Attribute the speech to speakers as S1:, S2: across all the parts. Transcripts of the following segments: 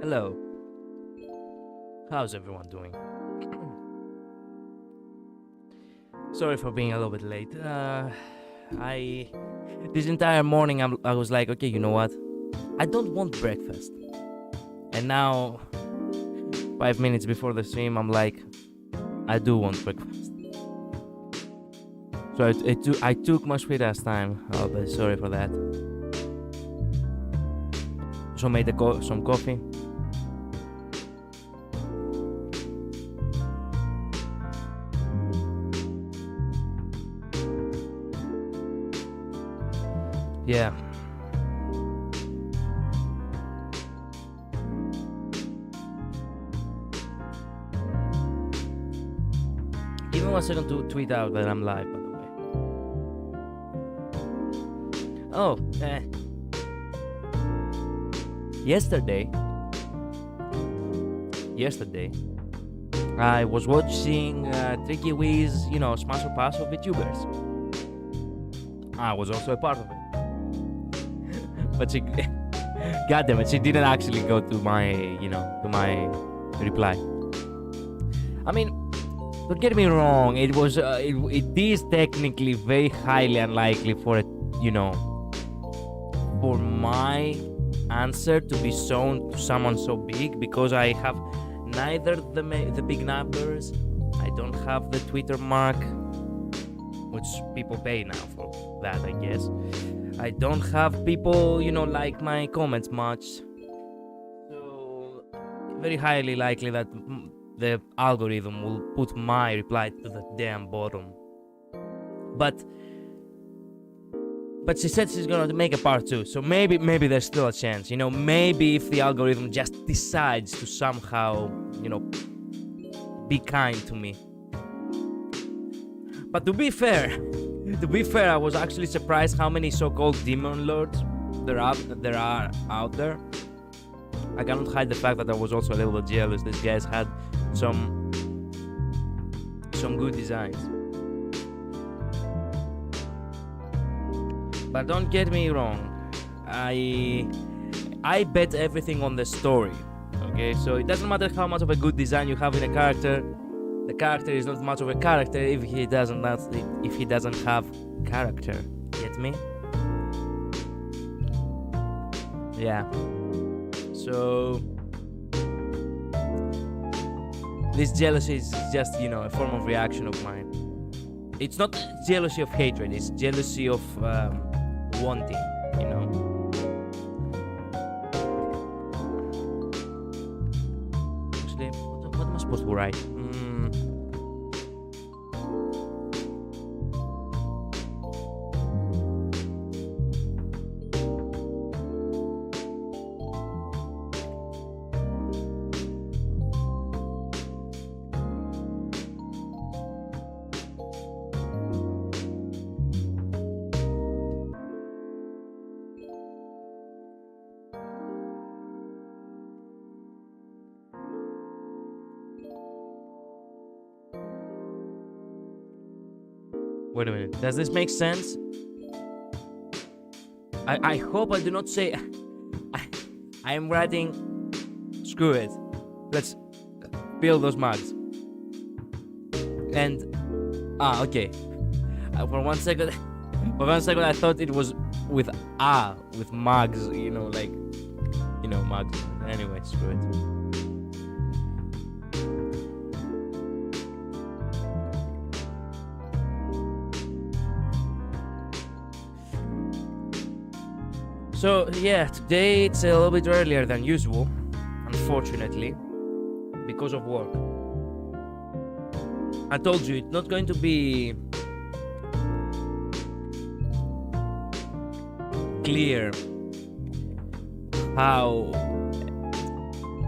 S1: Hello, how's everyone doing? Sorry for being a little bit late. I this entire morning I was like, okay, you know what? I don't want breakfast. And now, 5 minutes before the stream, I'm like, I do want breakfast. So I took my sweet ass time. Oh, but sorry for that. So made some coffee. Yeah. Give me 1 second to tweet out that I'm live, by the way. Oh, yesterday, I was watching Tricky Wiz, Smash or Pass of VTubers. I was also a part of it. But she, goddamn it, she didn't actually go to my reply. I mean, don't get me wrong. It is technically very highly unlikely for for my answer to be shown to someone so big, because I have neither the big numbers. I don't have the Twitter mark, which people pay now for that, I guess. I don't have people, like my comments much. So, very highly likely that the algorithm will put my reply to the damn bottom. But she said she's gonna make a part 2, so maybe there's still a chance. Maybe if the algorithm just decides to somehow, be kind to me. But to be fair, I was actually surprised how many so-called demon lords there are out there. I cannot hide the fact that I was also a little bit jealous. These guys had some good designs. But don't get me wrong, I bet everything on the story. Okay, so it doesn't matter how much of a good design you have in a character. The character is not much of a character if he doesn't have character. Get me? Yeah. So this jealousy is just, a form of reaction of mine. It's not jealousy of hatred, it's jealousy of wanting, Actually, what am I supposed to write? Wait a minute. Does this make sense? I hope I do not say... I am writing... Screw it. Let's fill those mugs. And... okay. For one second I thought it was with mugs, mugs. Anyway, screw it. So yeah, today it's a little bit earlier than usual, unfortunately, because of work. I told you it's not going to be clear how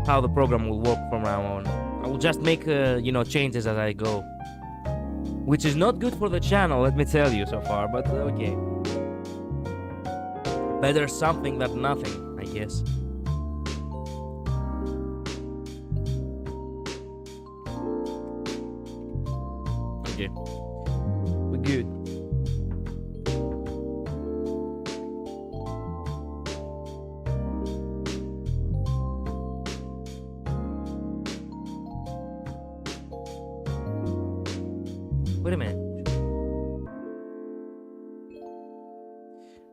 S1: the program will work from now on. I will just make changes as I go, which is not good for the channel, let me tell you so far, but okay. Better something than nothing, I guess. Okay. We're good. Wait a minute.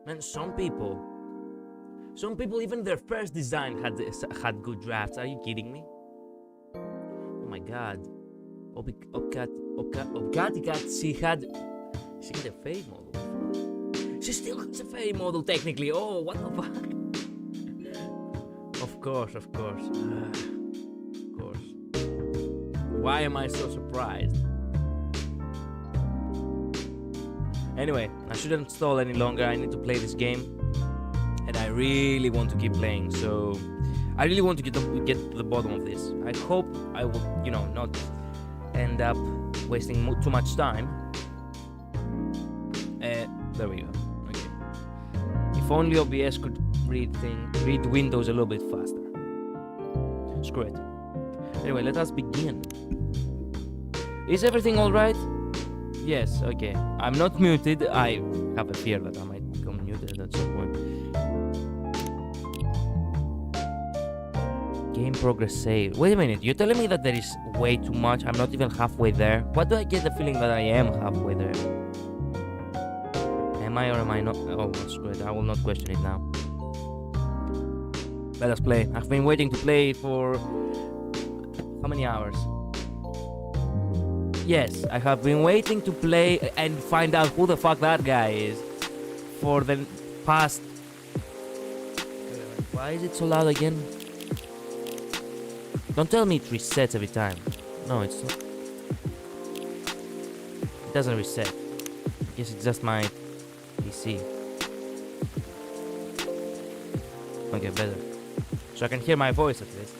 S1: Man, some people, even their first design had good drafts. Are you kidding me? Oh my god. Obgaticat, she had a fade model. She still has a fade model technically. Oh, what the fuck? Of course. Of course. Why am I so surprised? Anyway, I shouldn't stall any longer. I need to play this game, and I really want to keep playing. So, I really want to get to the bottom of this. I hope I will, not end up wasting too much time. There we go. Okay. If only OBS could read Windows a little bit faster. Screw it. Anyway, let us begin. Is everything all right? Yes, okay. I'm not muted. I have a fear that I might become muted at some point. Game progress saved. Wait a minute, you're telling me that there is way too much? I'm not even halfway there? What do I get the feeling that I am halfway there? Am I or am I not? Oh, screw it. I will not question it now. Let us play. I've been waiting to play for... how many hours? Yes, I have been waiting to play and find out who the fuck that guy is for the past... Why is it so loud again? Don't tell me it resets every time. No, it's not. It doesn't reset. I guess it's just my PC. Okay, better. So I can hear my voice at least.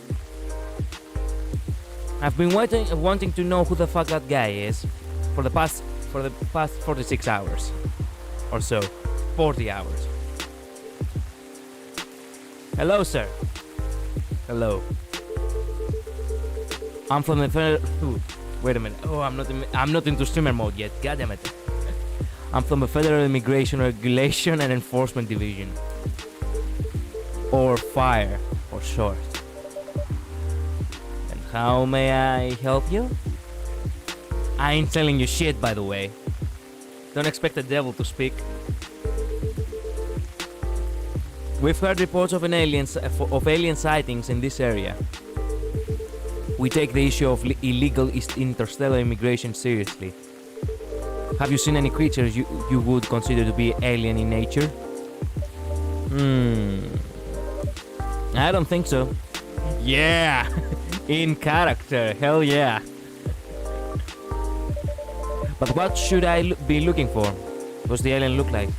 S1: I've been wanting to know who the fuck that guy is for the past 46 hours or so. 40 hours. Hello, sir. Hello. I'm from the wait a minute. Oh, I'm not into streamer mode yet. God damn it. I'm from the Federal Immigration Regulation and Enforcement Division, or FIRE for short. And how may I help you? I ain't telling you shit, by the way. Don't expect the devil to speak. We've heard reports of alien sightings in this area. We take the issue of illegal interstellar immigration seriously. Have you seen any creatures you would consider to be alien in nature? I don't think so. Yeah! In character, hell yeah! But what should I be looking for? What does the alien look like?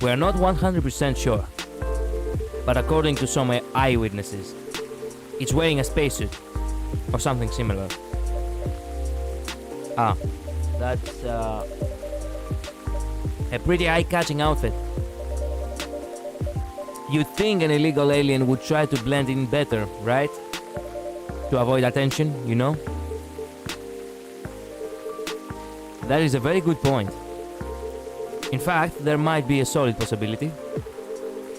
S1: We are not 100% sure, but according to some eyewitnesses, it's wearing a spacesuit or something similar. Ah, that's a pretty eye-catching outfit. You'd think an illegal alien would try to blend in better, right? To avoid attention, you know? That is a very good point. In fact, there might be a solid possibility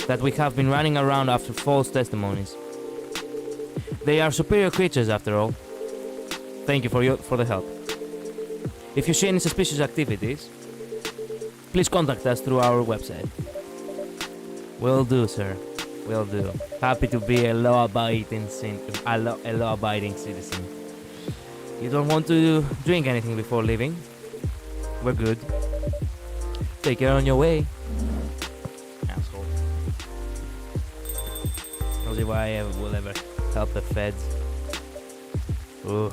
S1: that we have been running around after false testimonies. They are superior creatures after all. Thank you for the help. If you see any suspicious activities, please contact us through our website. Will do, sir. Will do. Happy to be a law-abiding citizen. You don't want to drink anything before leaving? We're good. Take care on your way. Asshole. Knows if I will ever help the feds. Ooh.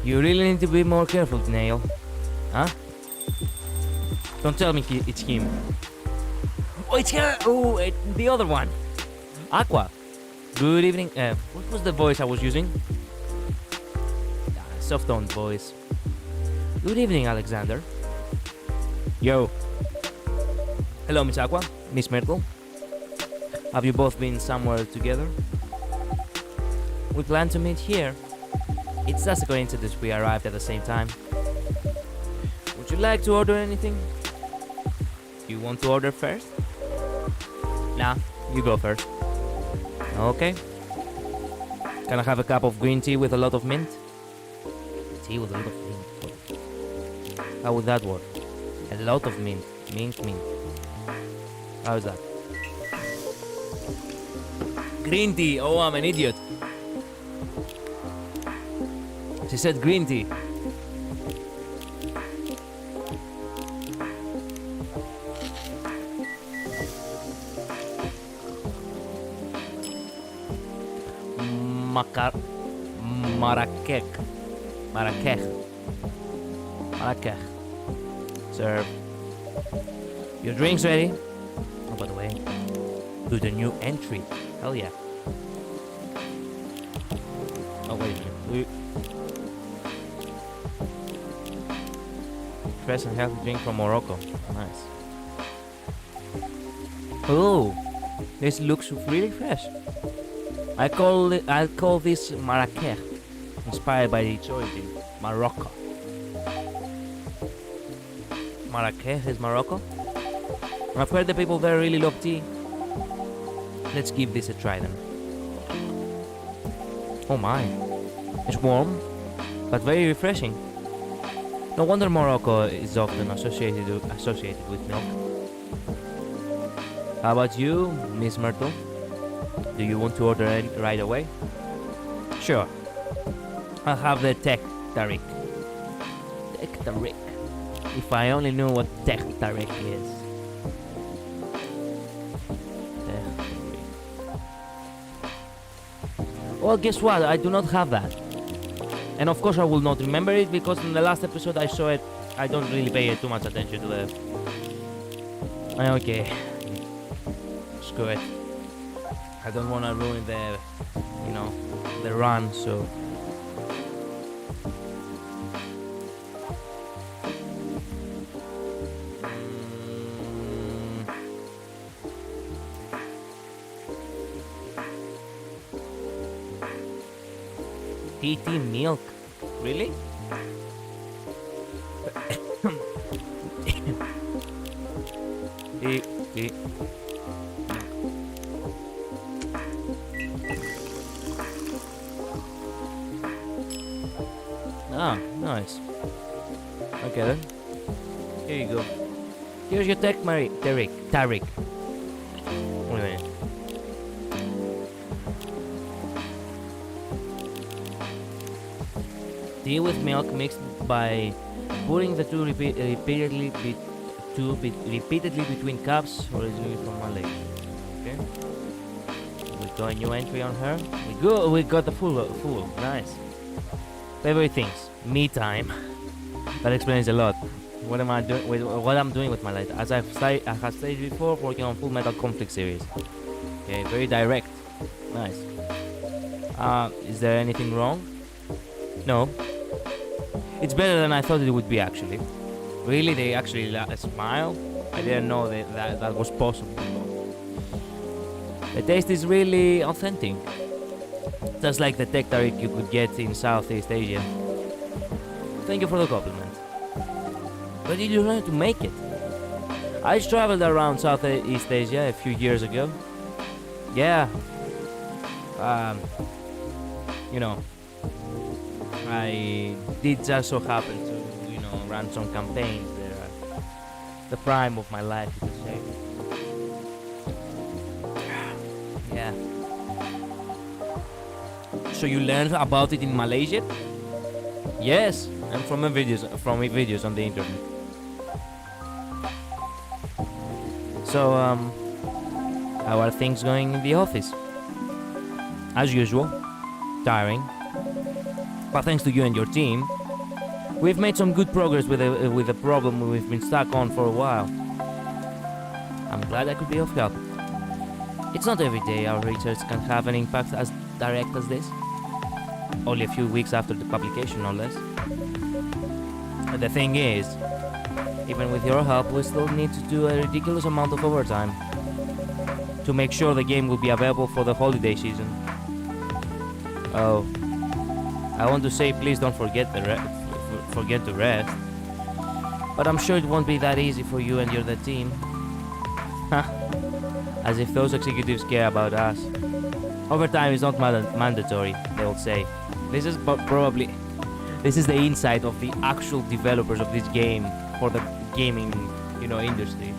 S1: You really need to be more careful, Nail. Huh? Don't tell me it's him. Oh, it's her! Oh, the other one. Aqua. Good evening. What was the voice I was using? Soft-toned voice. Good evening, Alexander. Yo. Hello, Miss Aqua. Miss Myrtle. Have you both been somewhere together? We plan to meet here. It's just a coincidence we arrived at the same time. Would you like to order anything? You want to order first? Nah, you go first. Okay. Can I have a cup of green tea with a lot of mint? tea with a lot of mint. How would that work? A lot of mint. Mint. How is that? Green tea. Oh, I'm an idiot. She said green tea. Marrakech. Sir, your drink's ready. Oh, by the way, to the new entry. Hell yeah. Oh, wait a minute. Fresh and healthy drink from Morocco. Nice. Oh, this looks really fresh. I'll call this Marrakech, inspired by its origin, Morocco. Marrakech is Morocco? I've heard the people there really love tea. Let's give this a try then. Oh my, it's warm, but very refreshing. No wonder Morocco is often associated with milk. How about you, Miss Myrtle? Do you want to order it right away? Sure. I'll have the Tech Tarik. Tech Tarik. If I only knew what Tech Tarik is. Tech Tarik. Well, guess what? I do not have that. And of course I will not remember it because in the last episode I saw it. I don't really pay too much attention to the... Okay. Screw it. I don't want to ruin the, the run, so... TT milk? Really? Ah, nice. Okay then. Here you go. Here's your Tech Tarik. Wait a minute. Tea with milk mixed by pouring the two repeatedly between cups, originally from Malaysia. Okay. We got a new entry on her. We got the full. Nice. Favorite things. Me time. That explains a lot. What am I doing? What I'm doing with my life? As I have stated before, working on Full Metal Conflict series. Okay, very direct. Nice. Is there anything wrong? No. It's better than I thought it would be, actually. Really, they actually smile. I didn't know that was possible. The taste is really authentic. Just like the Tech Tarik you could get in Southeast Asia. Thank you for the compliment. Where did you learn to make it? I traveled around Southeast Asia a few years ago. Yeah. I did just so happen to, run some campaigns there. The prime of my life, you could say. Yeah. So you learned about it in Malaysia? Yes, and from videos on the internet. So, how are things going in the office? As usual, tiring. But thanks to you and your team, we've made some good progress with a problem we've been stuck on for a while. I'm glad I could be of help. It's not every day our research can have an impact as direct as this. Only a few weeks after the publication, no less. The thing is, even with your help, we still need to do a ridiculous amount of overtime to make sure the game will be available for the holiday season. Oh, I want to say please don't forget to rest. But I'm sure it won't be that easy for you and the team. As if those executives care about us. Overtime is not mandatory, they'll say. This is probably This is the insight of the actual developers of this game for the gaming, industry.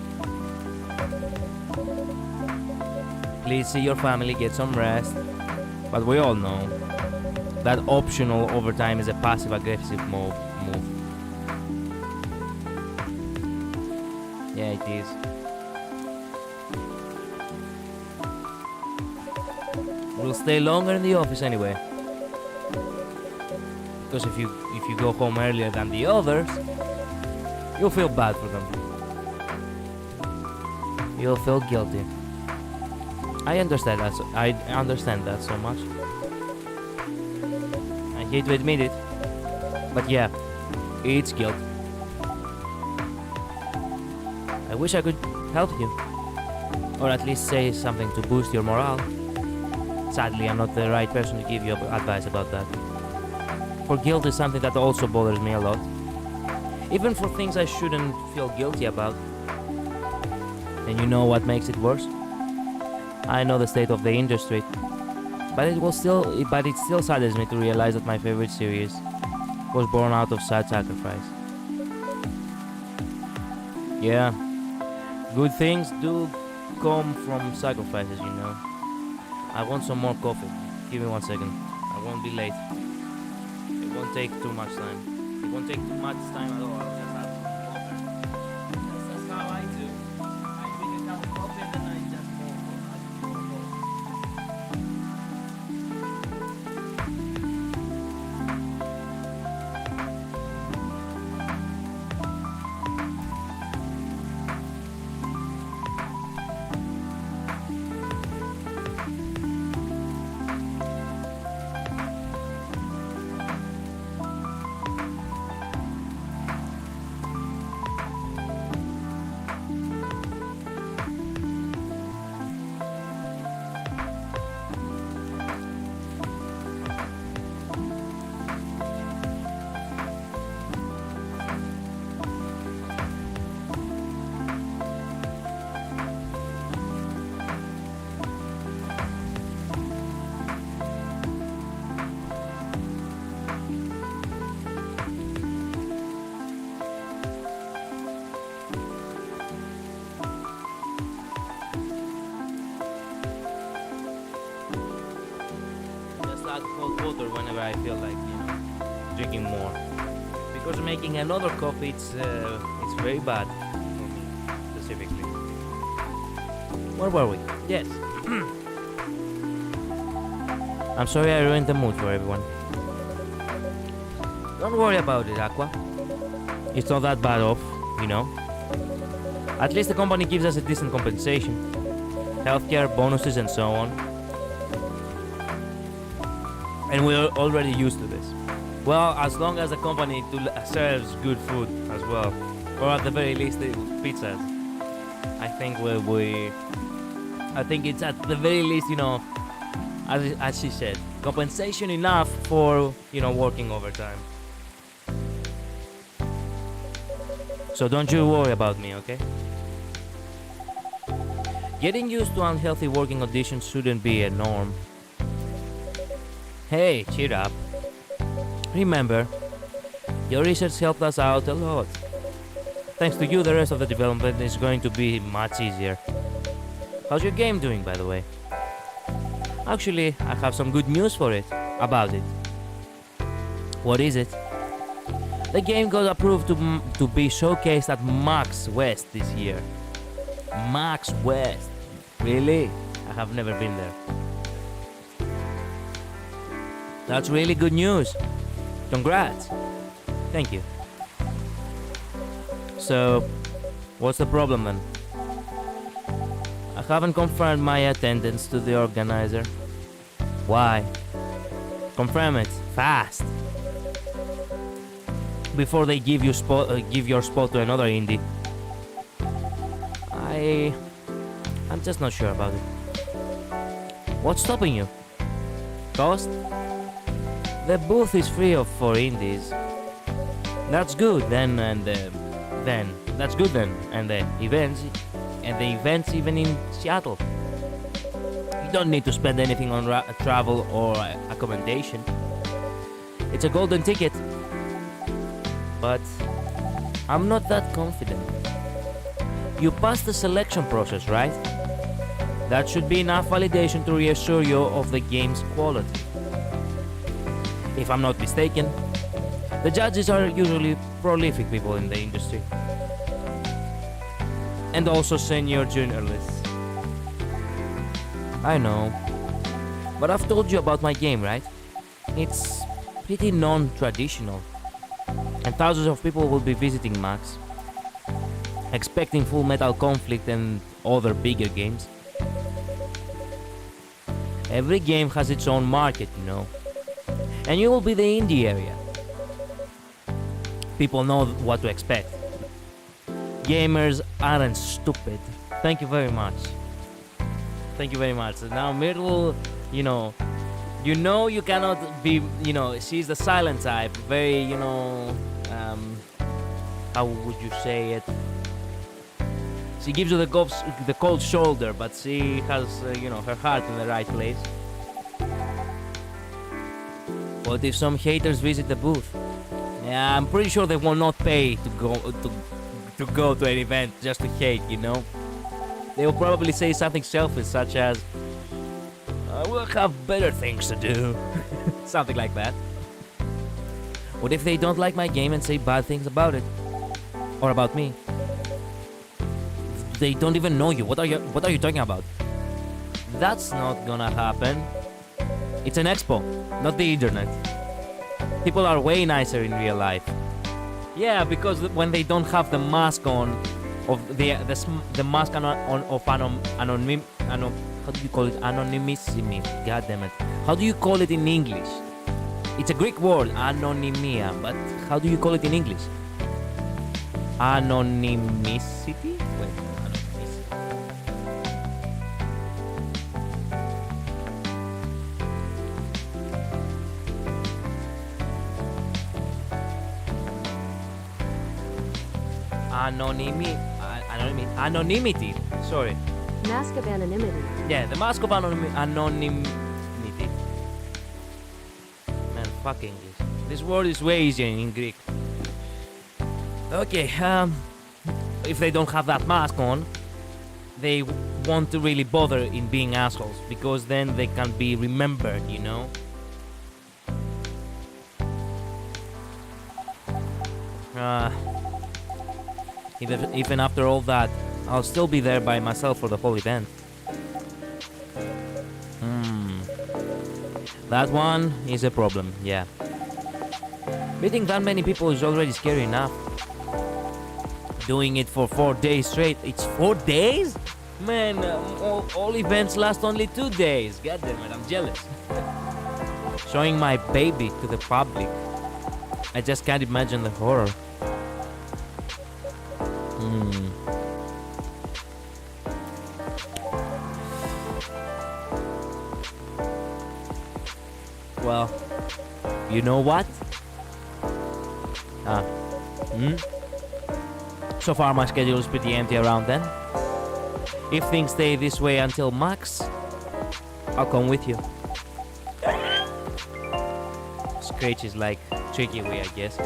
S1: Please see your family, get some rest. But we all know that optional overtime is a passive-aggressive move. Yeah, it is. We'll stay longer in the office anyway. Because if you go home earlier than the others, you'll feel bad for them. You'll feel guilty. I understand that. I understand that so much. I hate to admit it, but yeah, it's guilt. I wish I could help you, or at least say something to boost your morale. Sadly, I'm not the right person to give you advice about that. For guilt is something that also bothers me a lot, even for things I shouldn't feel guilty about. And you know what makes it worse? I know the state of the industry, but it still saddens me to realize that my favorite series was born out of such sacrifice. Yeah, good things do come from sacrifices, I want some more coffee. Give me 1 second. I won't be late. It won't take too much time. It won't take too much time at all. I'll just have some water. That's how I do. I drink a cup of coffee and then I just pour add cold water whenever I feel like drinking more, because making another coffee it's very bad for me specifically. Where were we? Yes. I'm sorry I ruined the mood for everyone. Don't worry about it, Aqua. It's not that bad off, At least the company gives us a decent compensation, healthcare, bonuses, and so on. And we're already used to this. Well, as long as the company serves good food as well, or at the very least pizzas. I think I think it's at the very least, as she said, compensation enough for working overtime. So don't you worry about me, okay? Getting used to unhealthy working conditions shouldn't be a norm. Hey, cheer up. Remember, your research helped us out a lot. Thanks to you, the rest of the development is going to be much easier. How's your game doing, by the way? Actually, I have some good news about it. What is it? The game got approved to be showcased at Max West this year. Max West? Really? I have never been there. That's really good news. Congrats. Thank you. So, what's the problem then? I haven't confirmed my attendance to the organizer. Why? Confirm it fast, before they give your spot to another indie. I'm just not sure about it. What's stopping you? Cost? The booth is free for indies. That's good then, and that's good then, and the events even in Seattle. You don't need to spend anything on travel or accommodation. It's a golden ticket. but I'm not that confident. You passed the selection process, right? That should be enough validation to reassure you of the game's quality. If I'm not mistaken, the judges are usually prolific people in the industry. And also senior journalists. I know. But I've told you about my game, right? It's pretty non-traditional. And thousands of people will be visiting Max, expecting Full Metal Conflict and other bigger games. Every game has its own market, you know. And you will be the indie area. People know what to expect. Gamers aren't stupid. Thank you very much. Thank you very much. Now Myrtle, you know you cannot be, she's the silent type. Very, how would you say it? She gives you the cold shoulder, but she has, her heart in the right place. What if some haters visit the booth? Yeah, I'm pretty sure they will not pay to go to an event just to hate, They will probably say something selfish, such as, we'll have better things to do. Something like that. What if they don't like my game and say bad things about it? Or about me? They don't even know you. What are you talking about? That's not gonna happen. It's an expo, not the internet. People are way nicer in real life. Yeah, because when they don't have the mask on, of the mask on of how do you call it? Anonymity. God damn it. How do you call it in English? It's a Greek word, anonymia, but how do you call it in English? Anonymicity? Wait, anonymicity. Anonymity. Sorry.
S2: Mask of anonymity.
S1: Yeah, the mask of anonymity. Man, fuck English. This word is way easier in Greek. Okay, if they don't have that mask on, they won't really bother in being assholes, because then they can be remembered, Even after all that, I'll still be there by myself for the whole event. That one is a problem, yeah. Meeting that many people is already scary enough. Doing it for 4 days straight. It's 4 days? Man, all events last only 2 days. God damn it, I'm jealous. Showing my baby to the public. I just can't imagine the horror. Well, you know what? So far my schedule is pretty empty around then. If things stay this way until Max, I'll come with you. Scratch is like tricky way, I guess.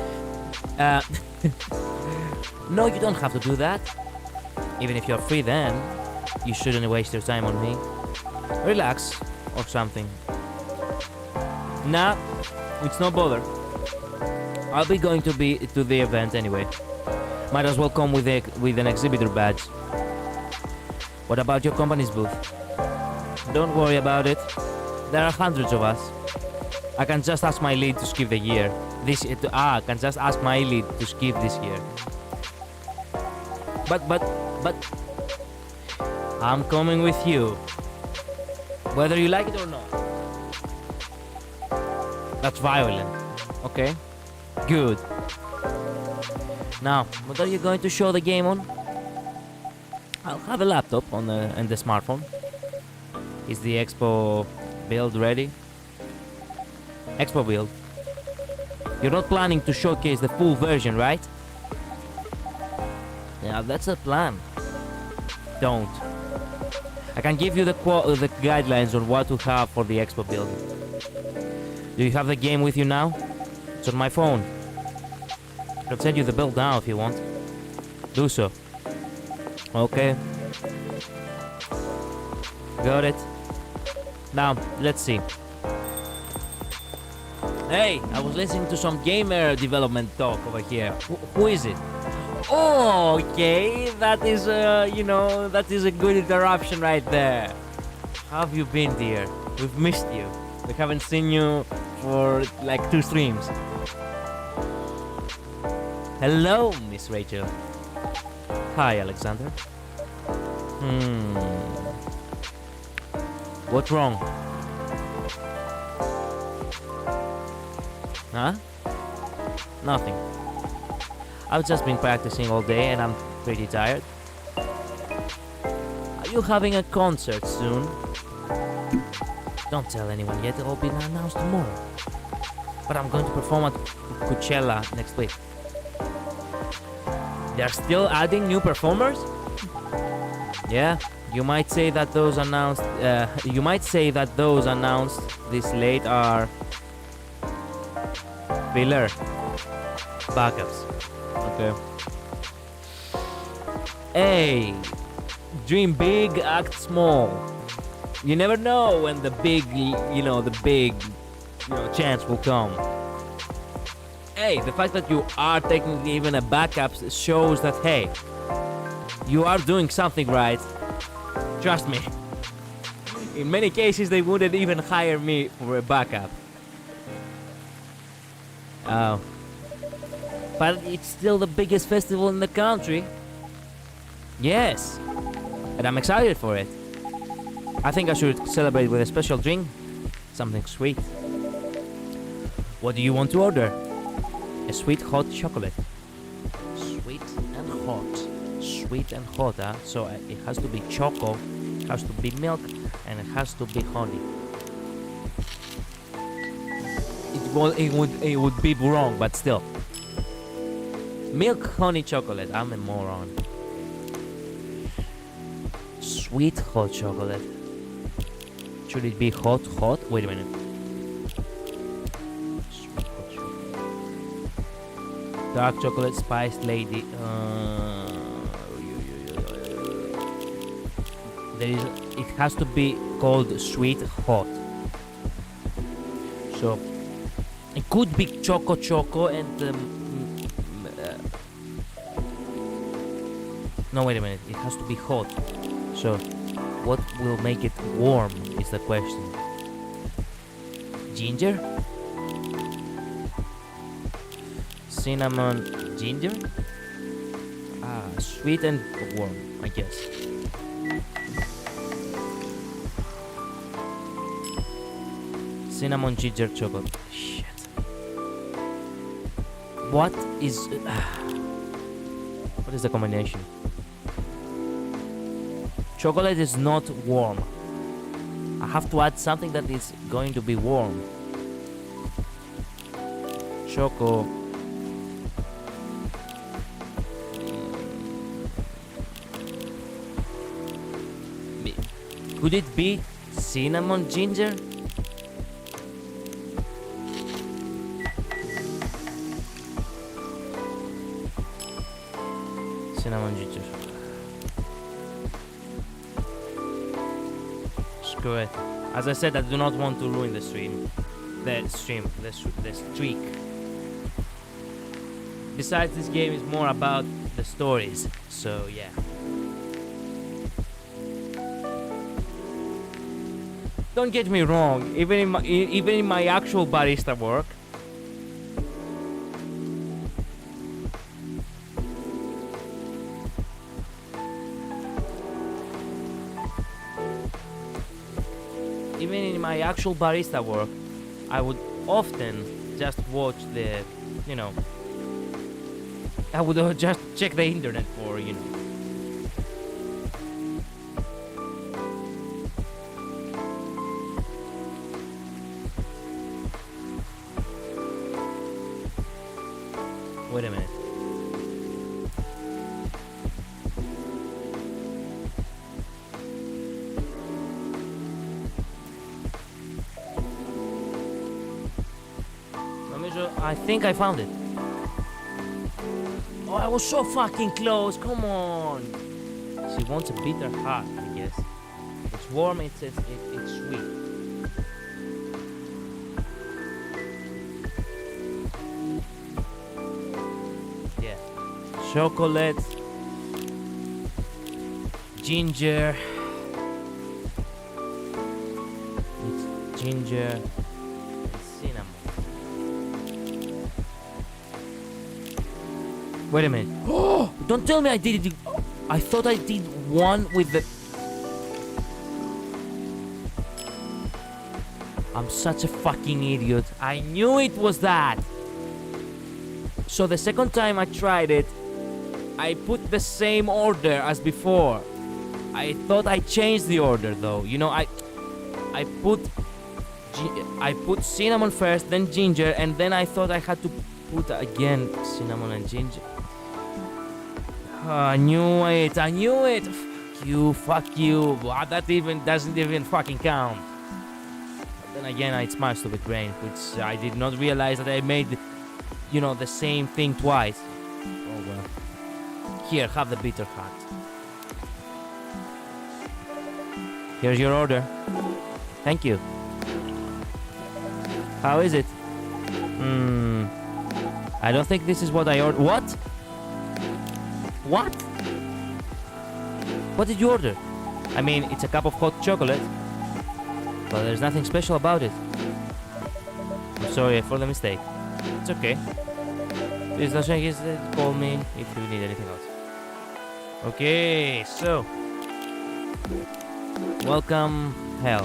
S1: No, you don't have to do that. Even if you're free then, you shouldn't waste your time on me. Relax, or something. Nah, it's no bother. I'll be going to the event anyway. Might as well come with an exhibitor badge. What about your company's booth? Don't worry about it. There are hundreds of us. I can just ask my lead to skip the year. I can just ask my lead to skip this year. But I'm coming with you, whether you like it or not. That's violent. Okay, good. Now, what are you going to show the game on? I'll have a laptop and the smartphone. Is the Expo build ready? Expo build. You're not planning to showcase the full version, right? Yeah, that's a plan. Don't. I can give you the guidelines on what to have for the Expo build. Do you have the game with you now? It's on my phone. I can send you the bill now if you want. Do so. Okay. Got it. Now, let's see. Hey, I was listening to some gamer development talk over here. Who is it? Oh, okay. That is, that is a good interruption right there. How have you been, dear? We've missed you. We haven't seen you for like 2 streams. Hello, Miss Rachel. Hi, Alexander. What's wrong? Huh? Nothing. I've just been practicing all day and I'm pretty tired. Are you having a concert soon? Don't tell anyone yet, it'll be announced tomorrow. But I'm going to perform at Coachella next week. They're still adding new performers? Yeah, you might say that those announced this late are filler backups. Okay. Hey, dream big, act small. You never know when the big chance will come. Hey, the fact that you are technically even a backup shows that, hey, you are doing something right. Trust me. In many cases, they wouldn't even hire me for a backup. Oh. But it's still the biggest festival in the country. Yes. And I'm excited for it. I think I should celebrate with a special drink. Something sweet. What do you want to order? A sweet hot chocolate. Sweet and hot. Sweet and hot, huh? So it has to be choco, it has to be milk, and it has to be honey. It would be wrong, but still. Milk, honey, chocolate. I'm a moron. Sweet hot chocolate. Should it be hot? Wait a minute. Sweet hot chocolate. Dark chocolate, spiced lady. It has to be called sweet hot. So it could be choco and no, wait a minute. It has to be hot. So what will make it warm is the question. Ginger? Cinnamon ginger? Sweet and warm, I guess. Cinnamon ginger chocolate. Shit. What is the combination? Chocolate is not warm. I have to add something that is going to be warm. Choco. Could it be cinnamon ginger? Cinnamon ginger. Screw it. As I said, I do not want to ruin the stream. The streak. Besides, this game is more about the stories. So yeah. Don't get me wrong. Even in my actual barista work, I would often just watch the, I would just check the internet for, Wait a minute. I think I found it. I was so fucking close. Come on. She wants a bitter heart, I guess. It's warm, it's sweet. Yeah. Chocolate. Ginger. It's ginger and cinnamon. Wait a minute. Oh! Don't tell me I did it. I thought I did one with the... I'm such a fucking idiot. I knew it was that. So the second time I tried it, I put the same order as before. I thought I changed the order though. You know, I put cinnamon first, then ginger, and then I thought I had to put again cinnamon and ginger. I knew it. Fuck you. That even doesn't even fucking count. But then again, I smashed to the brain, which I did not realize that I made, you know, the same thing twice. Oh well. Here, have the bitter heart. Here's your order. Thank you. How is it? I don't think this is what I ordered. What? What? What did you order? I mean, it's a cup of hot chocolate, but there's nothing special about it. I'm sorry for the mistake. It's okay. Please don't hesitate to call me if you need anything else. Okay, so welcome hell.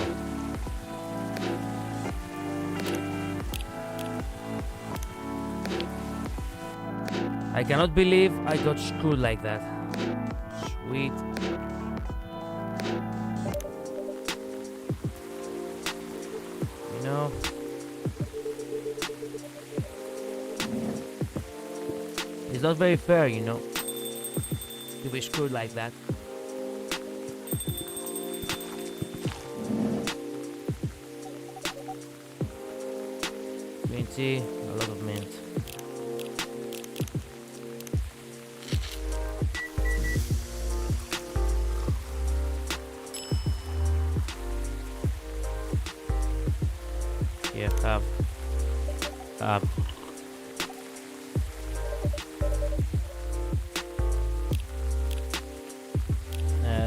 S1: I cannot believe I got screwed like that. Sweet. You know, it's not very fair, you know, to be screwed like that. Green tea, a lot of mint. Yeah, have.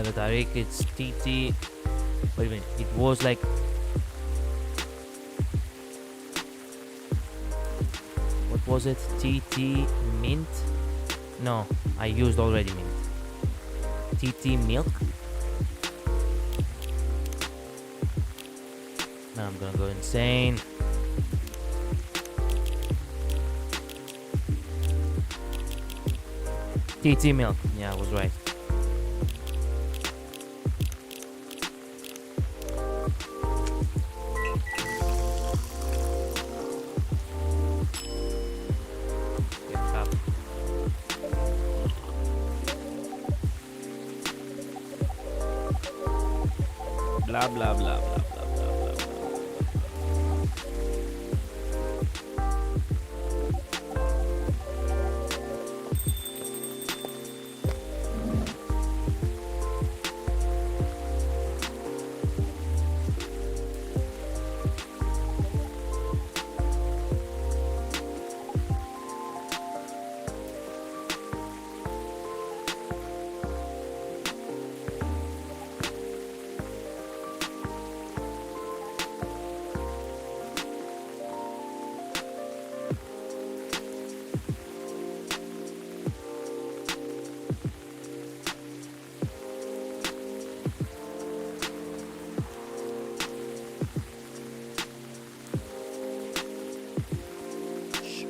S1: The Tariq, it's TT. Wait a minute, it was like... What was it? TT mint? No, I used already mint. TT milk? Now I'm gonna go insane. TT milk. Yeah, I was right. Get up. Blah blah blah blah blah.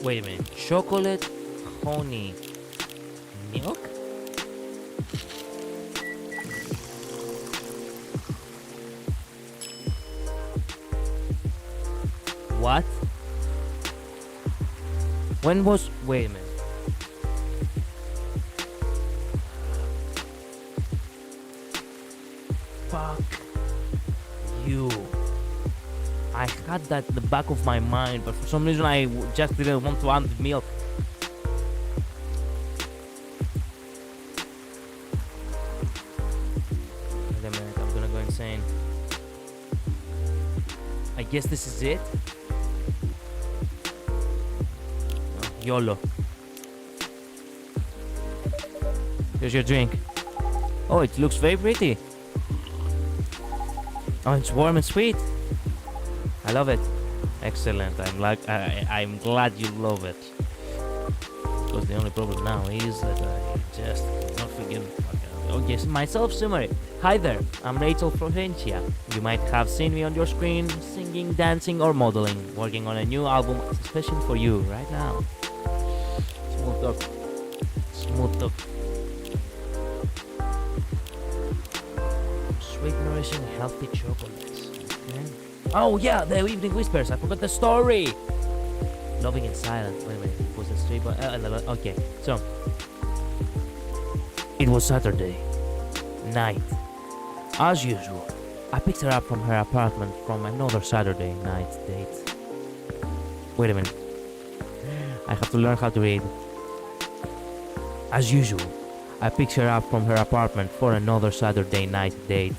S1: Wait a minute. Chocolate, honey, milk? What? When was... Wait a minute. Fuck you. I had that in the back of my mind, but for some reason I just didn't want to add milk. insane. I guess this is it. Oh, YOLO. Here's your drink. Oh, it looks very pretty. Oh, it's warm and sweet. I love it. Excellent. I'm glad you love it. Because the only problem now is that I just not forget. Oh yes, myself summary. Hi there, I'm Rachel Florencia. You might have seen me on your screen singing, dancing, or modeling, working on a new album especially for you right now. Smooth talk. Smooth talk. Sweet, nourishing, healthy chocolates. Okay. Oh yeah, the Evening Whispers. I forgot the story. Loving in silence. Wait a minute. It was a straight. Okay. So it was Saturday night. As usual, I picked her up from her apartment from another Saturday night date. Wait a minute. I have to learn how to read. As usual, I picked her up from her apartment for another Saturday night date.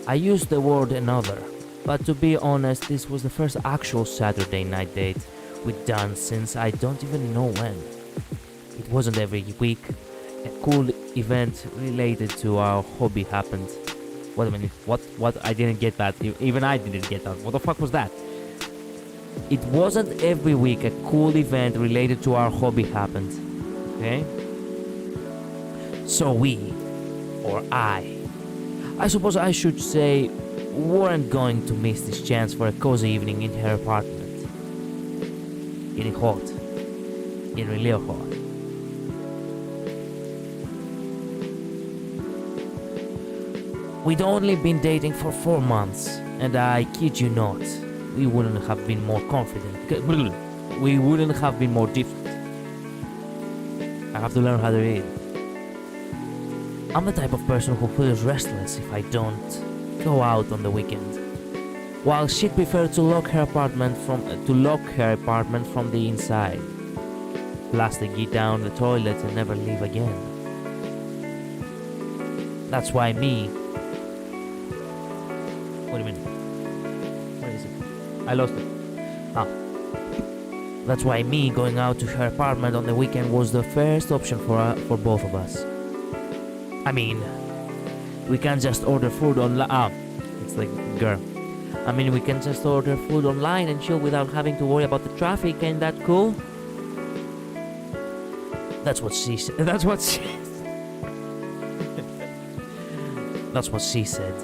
S1: I used the word another, but to be honest, this was the first actual Saturday night date we'd done since I don't even know when. It wasn't every week. A cool event related to our hobby happened. Wait a minute, what? I didn't get that. Even I didn't get that. What the fuck was that? It wasn't every week a cool event related to our hobby happened. Okay? So we, or I suppose I should say, weren't going to miss this chance for a cozy evening in her apartment. Getting hot. Getting really hot. We'd only been dating for 4 months, and I kid you not, we wouldn't have been more confident. We wouldn't have been more different. I have to learn how to read. I'm the type of person who feels restless if I don't go out on the weekend, while she'd prefer to lock her apartment from the inside, plastic down the toilet and never leave again. That's why me. Wait a minute. Where is it? I lost it. That's why me going out to her apartment on the weekend was the first option for both of us. I mean, we can't just order food online. It's like, girl. I mean, we can just order food online and chill without having to worry about the traffic. Ain't that cool? That's what she said. That's what she said.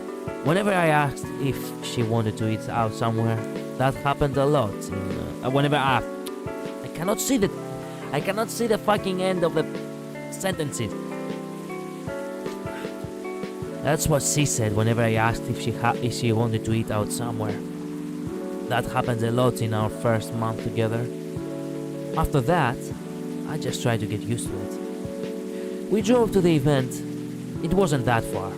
S1: Whenever I asked if she wanted to eat out somewhere, that happened a lot. Whenever I cannot see the fucking end of the sentences. That's what she said whenever I asked if she wanted to eat out somewhere. That happened a lot in our first month together. After that, I just tried to get used to it. We drove to the event. It wasn't that far,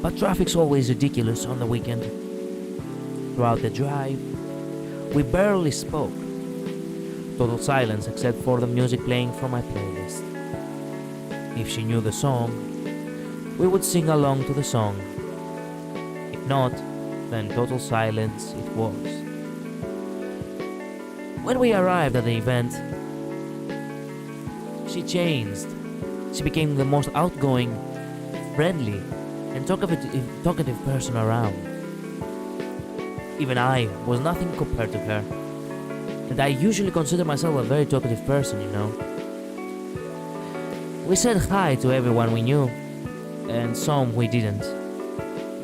S1: but traffic's always ridiculous on the weekend. Throughout the drive, we barely spoke. Total silence except for the music playing from my playlist. If she knew the song, we would sing along to the song. If not, then total silence it was. When we arrived at the event, she changed. She became the most outgoing, friendly, and talkative person around. Even I was nothing compared to her, and I usually consider myself a very talkative person, you know. We said hi to everyone we knew, and some we didn't.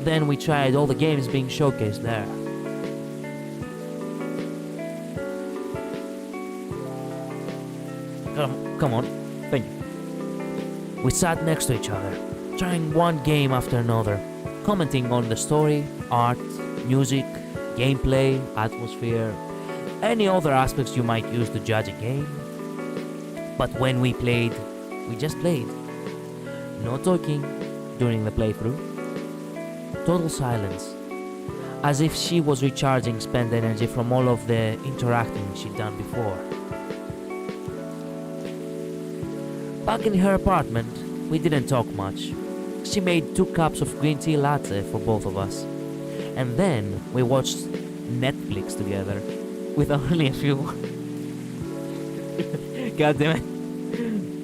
S1: Then we tried all the games being showcased there. Come on, thank you. We sat next to each other, trying one game after another, commenting on the story, art, music, gameplay, atmosphere, any other aspects you might use to judge a game. But when we played, we just played. No talking during the playthrough. Total silence, as if she was recharging spent energy from all of the interacting she'd done before. Back in her apartment, we didn't talk much. She made 2 cups of green tea latte for both of us. And then we watched Netflix together with only a few. God damn it.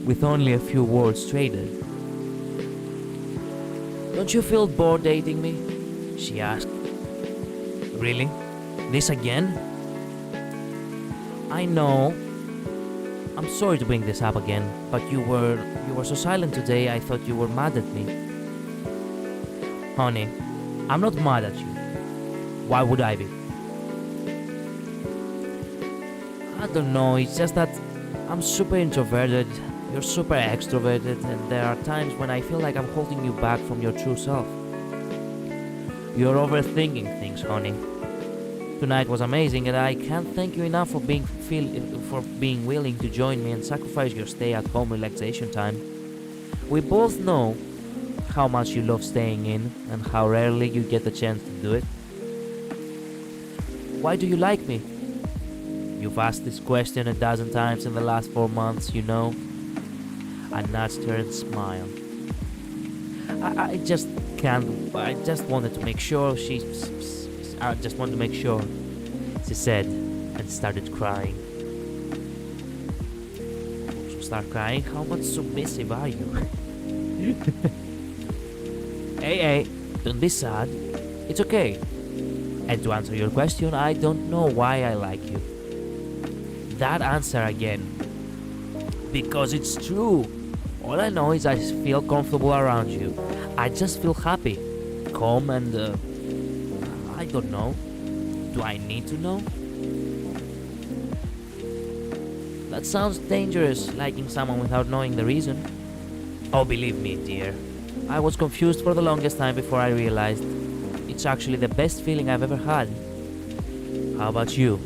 S1: With only a few words traded. Don't you feel bored dating me? She asked. Really? This again? I know. I'm sorry to bring this up again, but you were so silent today. I thought you were mad at me. Honey, I'm not mad at you. Why would I be? I don't know, it's just that I'm super introverted, you're super extroverted, and there are times when I feel like I'm holding you back from your true self. You're overthinking things, honey. Tonight was amazing, and I can't thank you enough for being willing to join me and sacrifice your stay-at-home relaxation time. We both know how much you love staying in and how rarely you get the chance to do it. Why do you like me? You've asked this question a dozen times in the last 4 months, you know. I nudged her and smiled. I just can't. I just wanted to make sure she said, and started crying. Start crying? How much submissive are you? Hey, don't be sad. It's okay. And to answer your question, I don't know why I like you. That answer again. Because it's true. All I know is I feel comfortable around you. I just feel happy, calm, and I don't know. Do I need to know? That sounds dangerous, liking someone without knowing the reason. Oh, believe me, dear. I was confused for the longest time before I realized it's actually the best feeling I've ever had. How about you?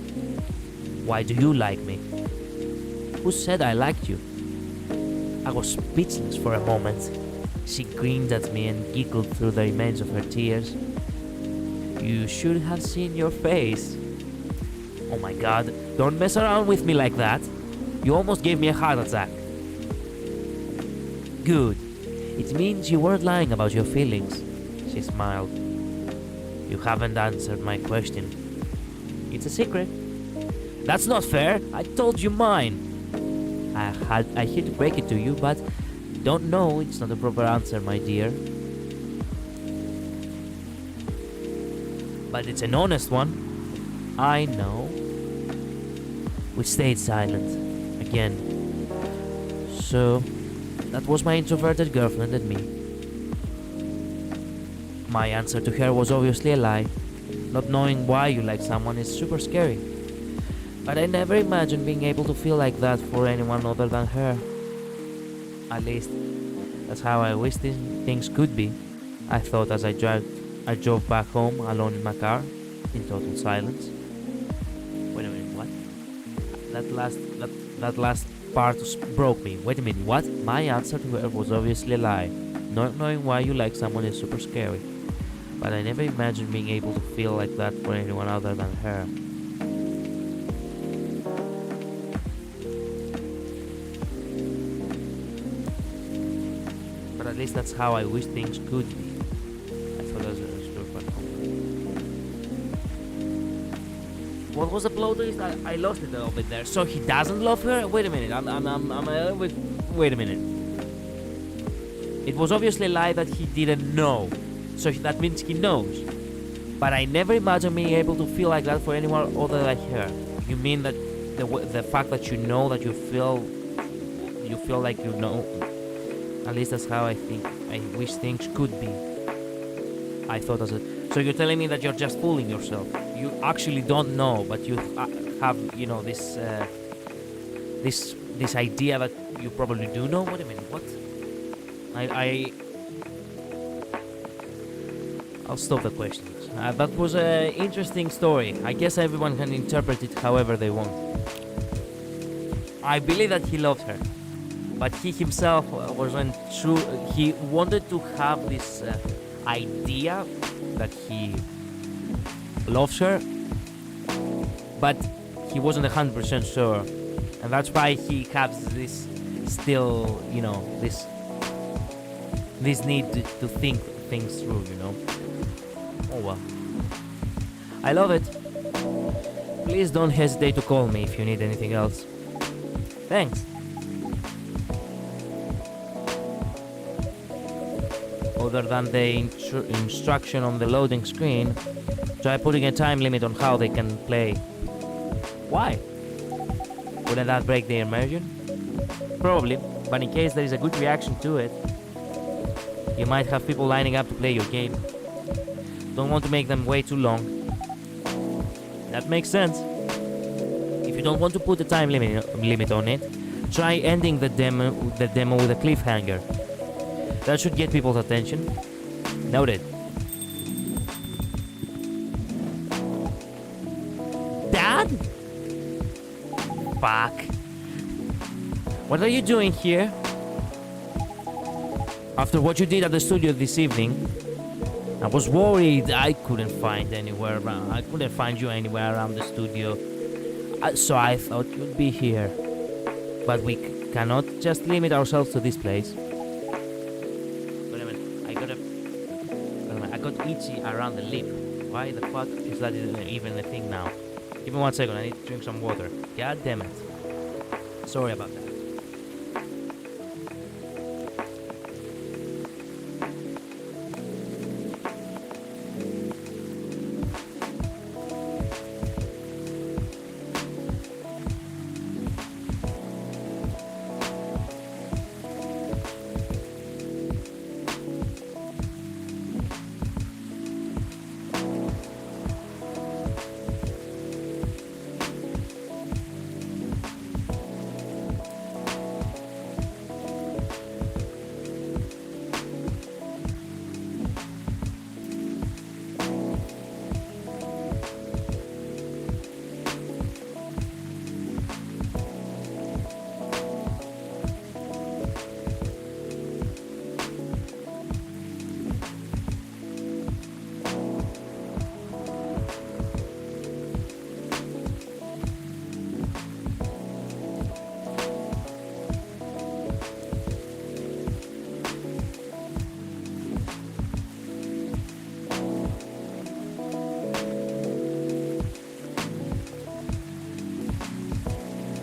S1: Why do you like me? Who said I liked you? I was speechless for a moment. She grinned at me and giggled through the remains of her tears. You should have seen your face. Oh my god, don't mess around with me like that. You almost gave me a heart attack. Good. It means you weren't lying about your feelings. She smiled. You haven't answered my question. It's a secret. That's not fair. I told you mine. I hate to break it to you, but don't know. It's not a proper answer, my dear. But it's an honest one. I know. We stayed silent. Again. So, that was my introverted girlfriend and me. My answer to her was obviously a lie. Not knowing why you like someone is super scary. But I never imagined being able to feel like that for anyone other than her. At least, that's how I wish things could be. I thought as I drove back home alone in my car, in total silence. Wait a minute, what? That last part broke me. Wait a minute, what? My answer to her was obviously a lie. Not knowing why you like someone is super scary. But I never imagined being able to feel like that for anyone other than her. But at least that's how I wish things could be. I thought that was super fun. What was the plot twist? I lost it a little bit there. So he doesn't love her? Wait a minute. I'm a little bit. Wait a minute. It was obviously a lie that he didn't know. So that means he knows. But I never imagined being able to feel like that for anyone other than her. You mean that the fact that you know that you feel like you know? At least that's how I wish things could be. I thought as a... So you're telling me that you're just fooling yourself. You actually don't know, but you have, you know, this idea that you probably do know. Wait a minute, what? I'll stop the questions. That was an interesting story. I guess everyone can interpret it however they want. I believe that he loved her, but he himself wasn't true. He wanted to have this idea that he loves her, but he wasn't 100% sure, and that's why he has this still, you know, this this need to think things through, you know. Oh well. I love it. Please don't hesitate to call me if you need anything else. Thanks. Other than the instruction on the loading screen, try putting a time limit on how they can play. Why? Wouldn't that break the immersion? Probably, but in case there is a good reaction to it, you might have people lining up to play your game. Don't want to make them wait too long. That makes sense. If you don't want to put a time limit on it, try ending the demo with a cliffhanger. That should get people's attention. Noted. Dad? Fuck. What are you doing here? After what you did at the studio this evening, I was worried I couldn't find you anywhere around the studio. So I thought you'd be here. But we cannot just limit ourselves to this place. Wait a minute, I got itchy around the lip. Why the fuck is that even a thing now? Give me 1 second, I need to drink some water. God damn it. Sorry about that.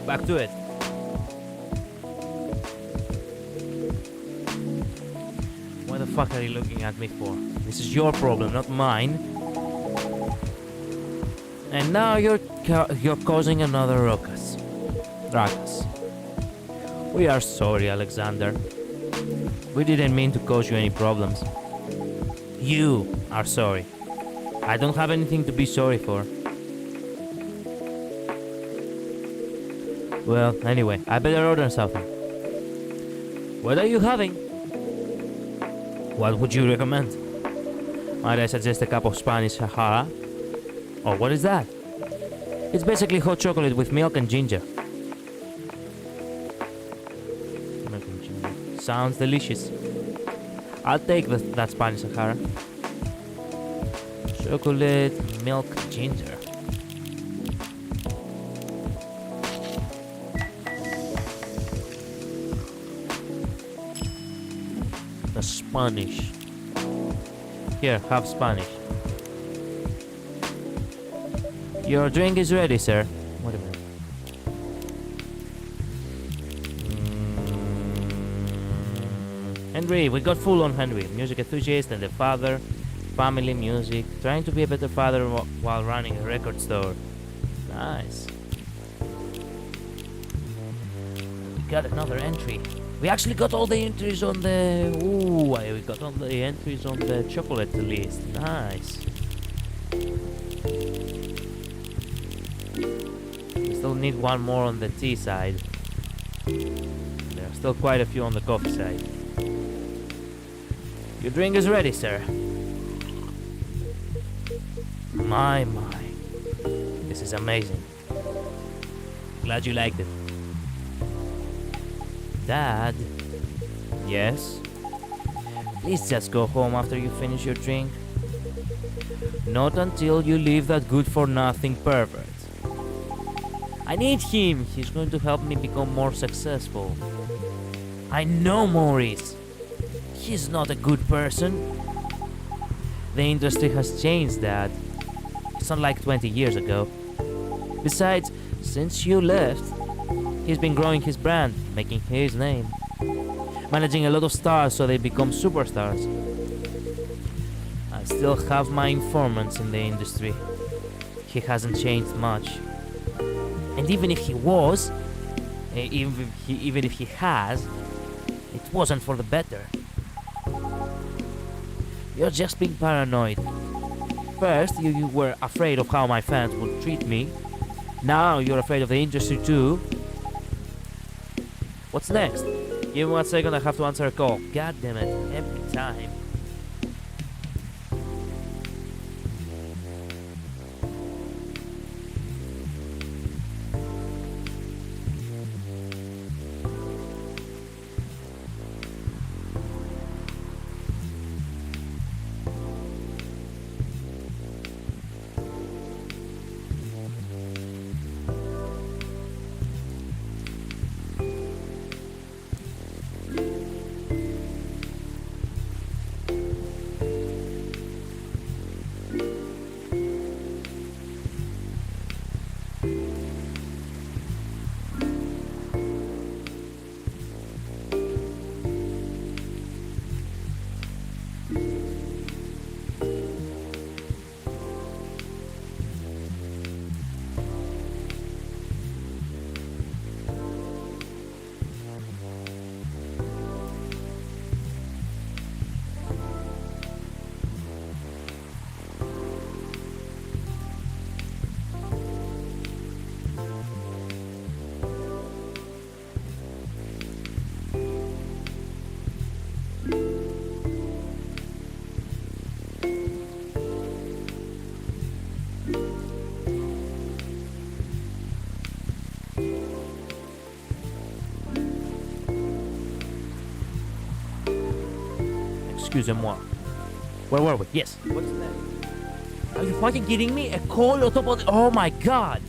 S1: Back to it. Why the fuck are you looking at me for? This is your problem, not mine. And now you're causing another ruckus. We are sorry, Alexander. We didn't mean to cause you any problems. You are sorry. I don't have anything to be sorry for. Well, anyway, I better order something. What are you having? What would you recommend? Might I suggest a cup of Spanish Sahara? Oh, what is that? It's basically hot chocolate with milk and ginger. Milk and ginger. Sounds delicious. I'll take that Spanish Sahara. Chocolate, milk, ginger. Spanish. Here, have Spanish. Your drink is ready, sir. Wait a minute. Henry, we got full on Henry. Music enthusiast and a father. Family music. Trying to be a better father while running a record store. Nice. Got another entry. We actually got all the entries on the... Ooh, we got all the entries on the chocolate list. Nice. We still need one more on the tea side. There are still quite a few on the coffee side. Your drink is ready, sir. My. This is amazing. Glad you liked it. Dad? Yes? Please just go home after you finish your drink. Not until you leave that good-for-nothing pervert. I need him. He's going to help me become more successful. I know Maurice. He's not a good person. The industry has changed, Dad. It's not like 20 years ago. Besides, since you left, he's been growing his brand, making his name, managing a lot of stars so they become superstars. I still have my informants in the industry. He hasn't changed much. And even if he was, even if he has, it wasn't for the better. You're just being paranoid. First, you were afraid of how my fans would treat me. Now you're afraid of the industry too. What's next? Give me 1 second, I have to answer a call. God damn it, every time. Excusez-moi. Where were we? Yes. What's that? Are you fucking kidding me? A call on top of the... Oh my god!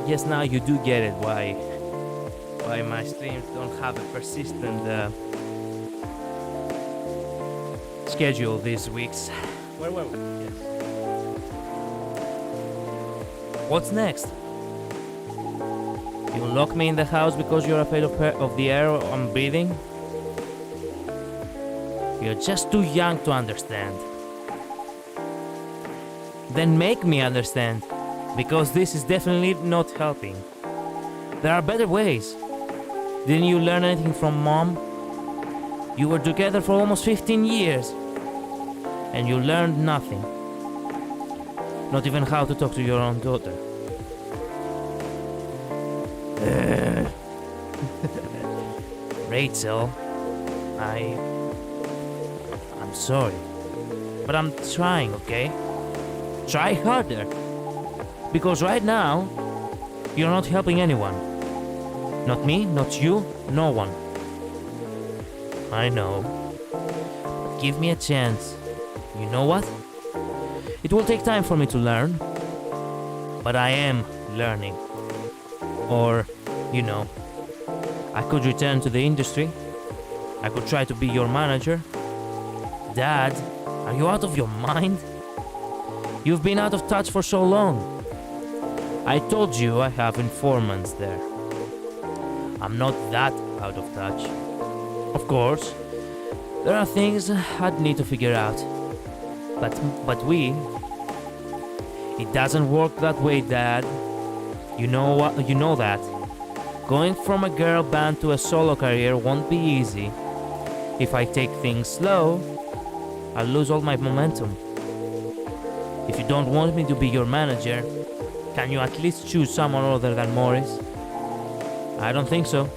S1: Yes, now you do get it why my streams don't have a persistent schedule these weeks. Where were we? Yes. What's next? You lock me in the house because you're afraid of the air I'm breathing? You're just too young to understand. Then make me understand, because this is definitely not helping. There are better ways. Didn't you learn anything from Mom? You were together for almost 15 years, and you learned nothing. Not even how to talk to your own daughter. Rachel, I'm sorry. But I'm trying, okay? Try harder. Because right now, you're not helping anyone. Not me, not you, no one. I know. But give me a chance. You know what? It will take time for me to learn. But I am learning. Or, you know, I could return to the industry. I could try to be your manager. Dad, are you out of your mind? You've been out of touch for so long. I told you I have informants there. I'm not that out of touch. Of course, there are things I'd need to figure out. But it doesn't work that way, Dad. You know what? You know that. Going from a girl band to a solo career won't be easy. If I take things slow, I'll lose all my momentum. If you don't want me to be your manager, can you at least choose someone other than Morris? I don't think so.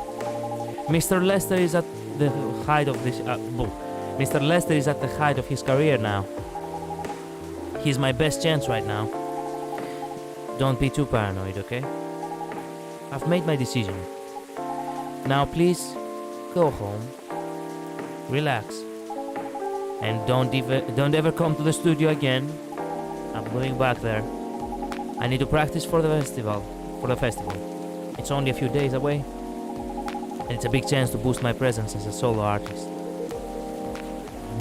S1: Mr. Lester is at the height of this. Mr. Lester is at the height of his career now. He's my best chance right now. Don't be too paranoid, okay? I've made my decision. Now please, go home. Relax. And don't ever come to the studio again. I'm going back there. I need to practice for the festival. It's only a few days away. And it's a big chance to boost my presence as a solo artist.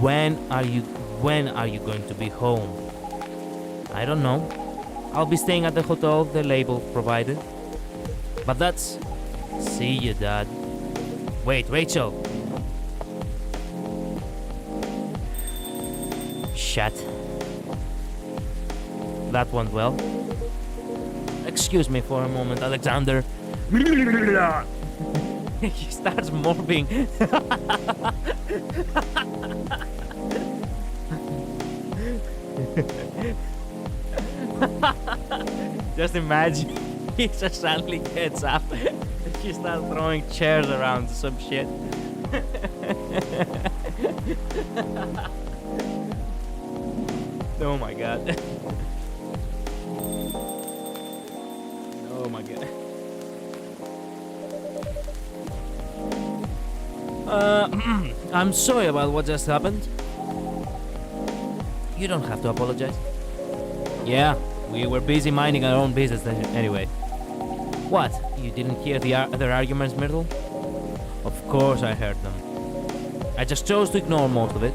S1: When are you going to be home? I don't know. I'll be staying at the hotel the label provided. But that's... See you, Dad. Wait, Rachel. Shit. That went well. Excuse me for a moment, Alexander. He starts morbing. Just imagine, he just suddenly gets up. He starts throwing chairs around some shit. Oh my god. Oh my god. I'm sorry about what just happened. You don't have to apologize. Yeah, we were busy minding our own business anyway. What? You didn't hear the other arguments, Myrtle? Of course I heard them. I just chose to ignore most of it.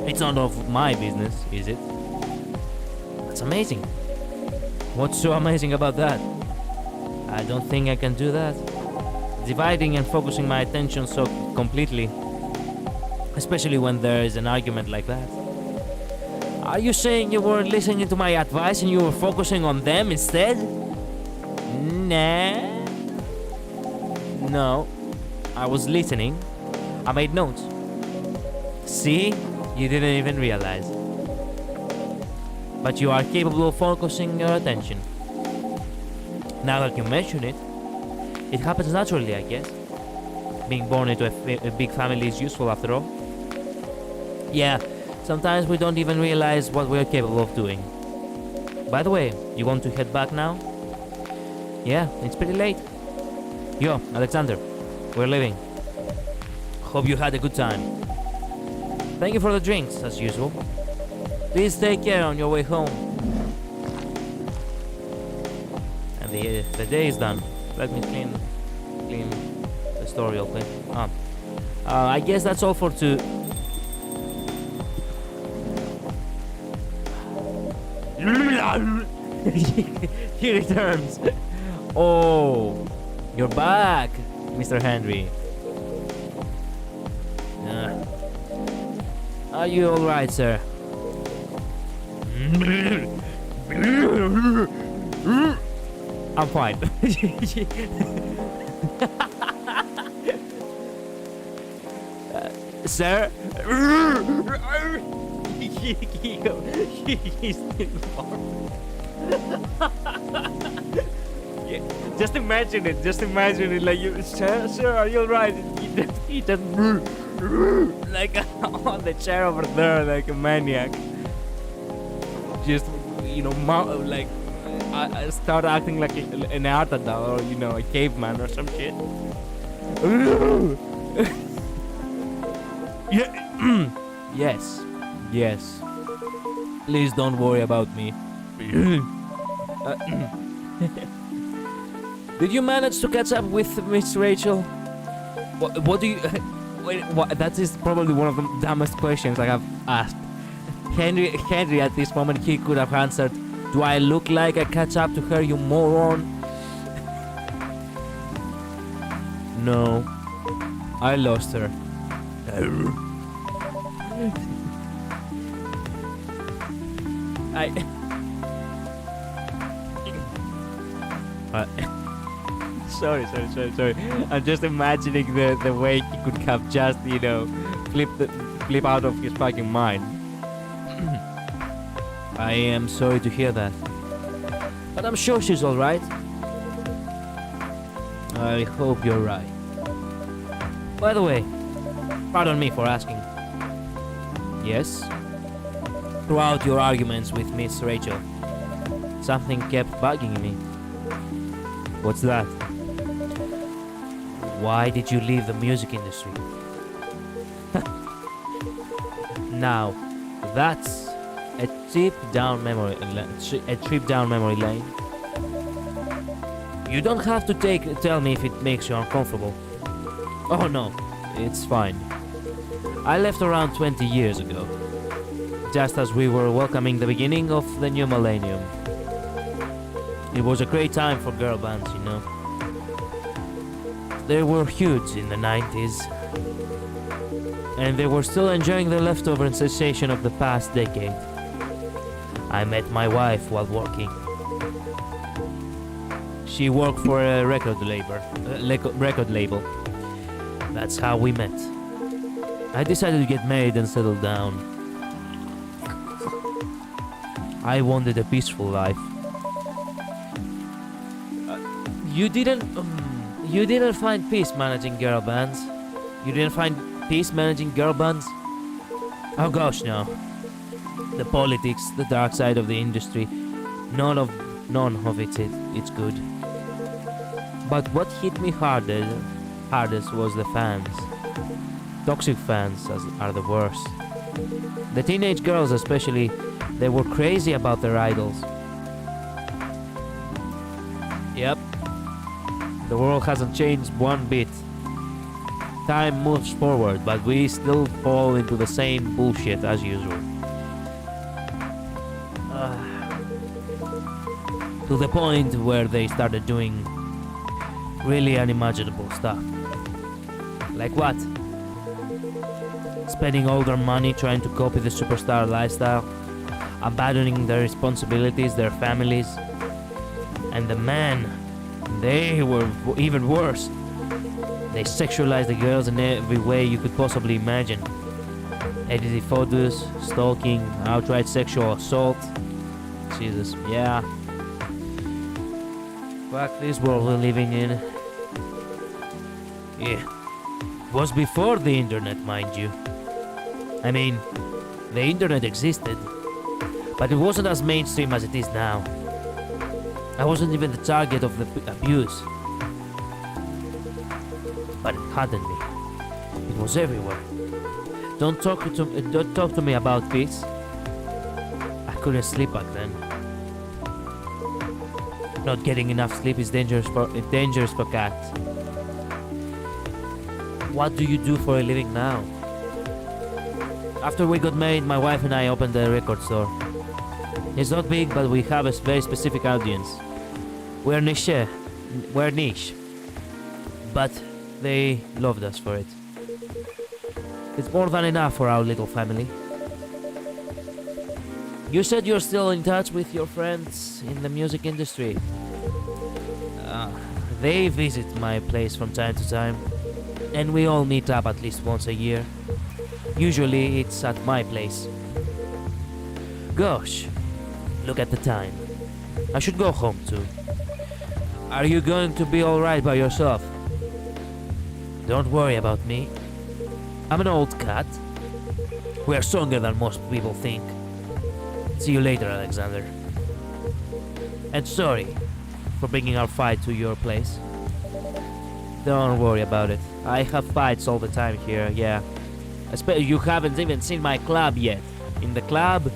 S1: It's none of my business, is it? That's amazing. What's so amazing about that? I don't think I can do that. Dividing and focusing my attention so completely. Especially when there is an argument like that. Are you saying you weren't listening to my advice and you were focusing on them instead? Nah. No. I was listening. I made notes. See? You didn't even realize. But you are capable of focusing your attention. Now that you mention it, it happens naturally, I guess. Being born into a big family is useful after all. Yeah, sometimes we don't even realize what we're capable of doing. By the way, you want to head back now? Yeah, it's pretty late. Yo, Alexander, we're leaving. Hope you had a good time. Thank you for the drinks, as usual. Please take care on your way home. And the day is done. Let me clean the store real quick. I guess that's all for He returns. Oh, you're back, Mr. Henry. Are you all right, sir? I'm fine. Sir? He's still warm. just imagine it. Just imagine it. Like, sir, are you alright? He just like on the chair over there, like a maniac. Just, like I start acting like an Neanderthal or a caveman or some shit. Yeah. Yes. Please don't worry about me. Did you manage to catch up with Miss Rachel? What do you... Wait, that is probably one of the dumbest questions I have asked. Henry, at this moment, he could have answered, do I look like I catch up to her, you moron? No. I lost her. Sorry. I'm just imagining the way he could have just, flip out of his fucking mind. I am sorry to hear that. But I'm sure she's alright. I hope you're right. By the way, pardon me for asking. Yes? Throughout your arguments with Miss Rachel, something kept bugging me. What's that? Why did you leave the music industry? Now, that's a trip down memory lane. You don't have to tell me if it makes you uncomfortable. Oh no, it's fine. I left around 20 years ago, just as we were welcoming the beginning of the new millennium. It was a great time for girl bands, They were huge in the 90s, and they were still enjoying the leftover sensation of the past decade. I met my wife while working. She worked for a record label. That's how we met. I decided to get married and settle down. I wanted a peaceful life. You didn't find peace managing girl bands? You didn't find peace managing girl bands? Oh gosh, no. The politics, the dark side of the industry, none of it's good. But what hit me hardest was the fans. Toxic fans are the worst. The teenage girls especially, they were crazy about their idols. Yep. The world hasn't changed one bit. Time moves forward, but we still fall into the same bullshit as usual. To the point where they started doing really unimaginable stuff. Like what? Spending all their money trying to copy the superstar lifestyle, abandoning their responsibilities, their families. And the men, they were even worse. They sexualized the girls in every way you could possibly imagine. Edited photos, stalking, outright sexual assault. Jesus, yeah. Fuck this world we're living in. Yeah. It was before the internet, mind you. I mean, the internet existed, but it wasn't as mainstream as it is now. I wasn't even the target of the abuse. But it hadn't me. It was everywhere. Don't talk to me about peace. I couldn't sleep back then. Not getting enough sleep is dangerous for cats. What do you do for a living now? After we got married, my wife and I opened a record store. It's not big, but we have a very specific audience. We're niche. But they loved us for it. It's more than enough for our little family. You said you're still in touch with your friends in the music industry. They visit my place from time to time, and we all meet up at least once a year. Usually it's at my place. Gosh, look at the time. I should go home too. Are you going to be alright by yourself? Don't worry about me. I'm an old cat. We are stronger than most people think. See you later, Alexander. And sorry for bringing our fight to your place. Don't worry about it. I have fights all the time here, yeah. You haven't even seen my club yet. In the club,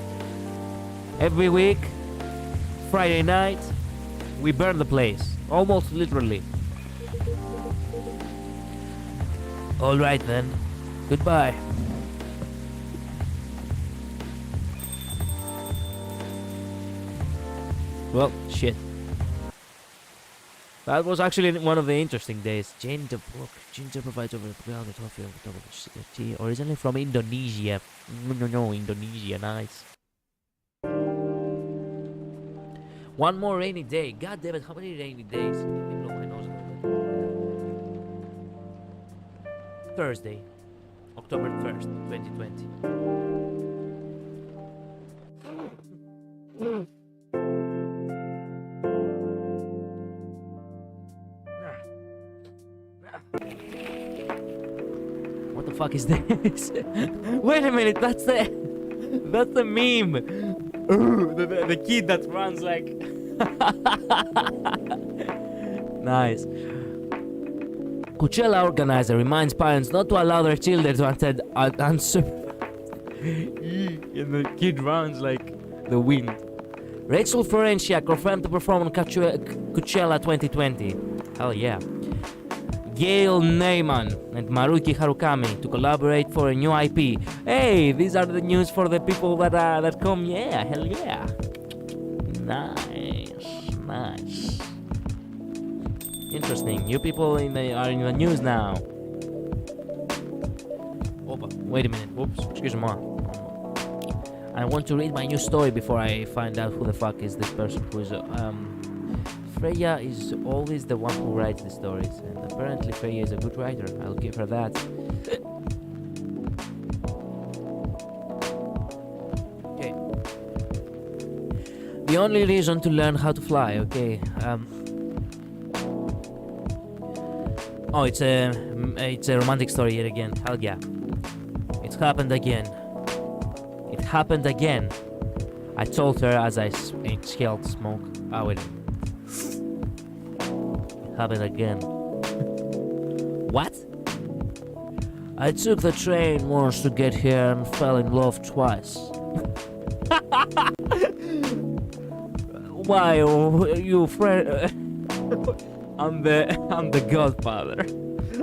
S1: every week, Friday night, we burn the place. Almost literally. Alright then. Goodbye. Well, shit. That was actually one of the interesting days. Ginger provides over the ground coffee of double tea, originally from Indonesia. No, Indonesia, nice. One more rainy day. God damn it, how many rainy days? Let me blow my nose a little bit. Thursday, October 1st, 2020. What the fuck is this? Wait a minute, that's the meme. The kid that runs like. Nice. Coachella organizer reminds parents not to allow their children to attend and the kid runs like the wind. Rachel Ferencia confirmed to perform on Coachella 2020. Hell yeah. Gail Neyman and Maruki Harukami to collaborate for a new IP. Hey, these are the news for the people that come. Yeah, hell yeah. Nice. Interesting. New people are in the news now. Opa, wait a minute. Whoops, excuse me. I want to read my new story before I find out who the fuck is this person who is Freya is always the one who writes the stories, and apparently Freya is a good writer. I'll give her that. Okay. The only reason to learn how to fly, okay. Oh, it's a romantic story yet again. Hell yeah. It happened again. I told her as I exhaled smoke. Oh, wait. Happened again. What? I took the train once to get here and fell in love twice. Why, you friend? I'm the godfather.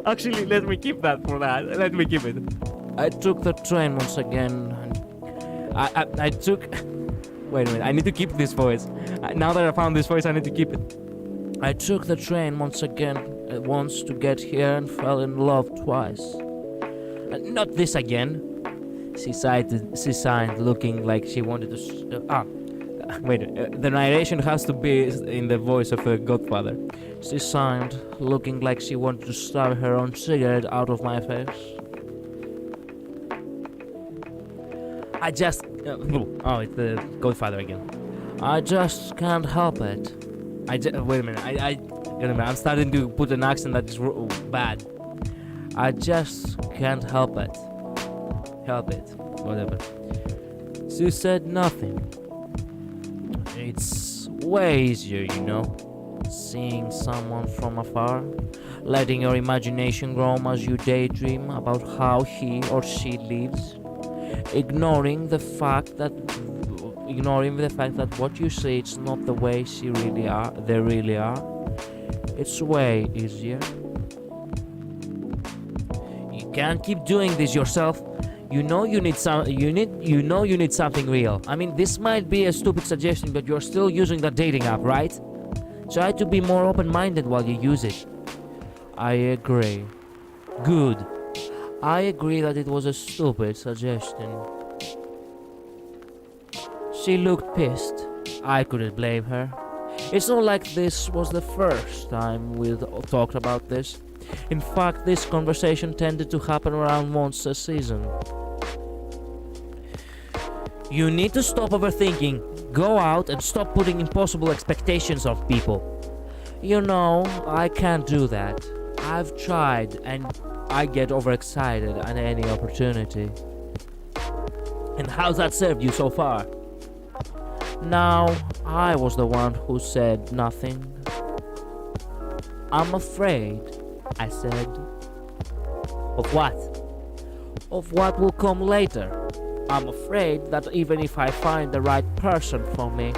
S1: Actually, let me keep that for that. Let me keep it. I took the train once again. And I took. Wait a minute. I need to keep this voice. Now that I found this voice, I need to keep it. I took the train once to get here and fell in love twice. Not this again. She sighed, looking like she wanted to. The narration has to be in the voice of a godfather. She sighed, looking like she wanted to stab her own cigarette out of my face. I just. It's the godfather again. I just can't help it. Wait a minute. I'm starting to put an accent that is bad. I just can't help it. Whatever. She said nothing. It's way easier, seeing someone from afar, letting your imagination roam as you daydream about how he or she lives, ignoring the fact that what you say it's not the way they really are. It's way easier. You can't keep doing this yourself. You need something real. I mean, this might be a stupid suggestion, but you're still using the dating app, right? Try to be more open-minded while you use it. I agree. Good. I agree that it was a stupid suggestion. She looked pissed. I couldn't blame her. It's not like this was the first time we talked about this. In fact, this conversation tended to happen around once a season. You need to stop overthinking. Go out and stop putting impossible expectations on people. You know, I can't do that. I've tried and I get overexcited at any opportunity. And how's that served you so far? Now, I was the one who said nothing. I'm afraid, I said. Of what? Of what will come later. I'm afraid that even if I find the right person for me,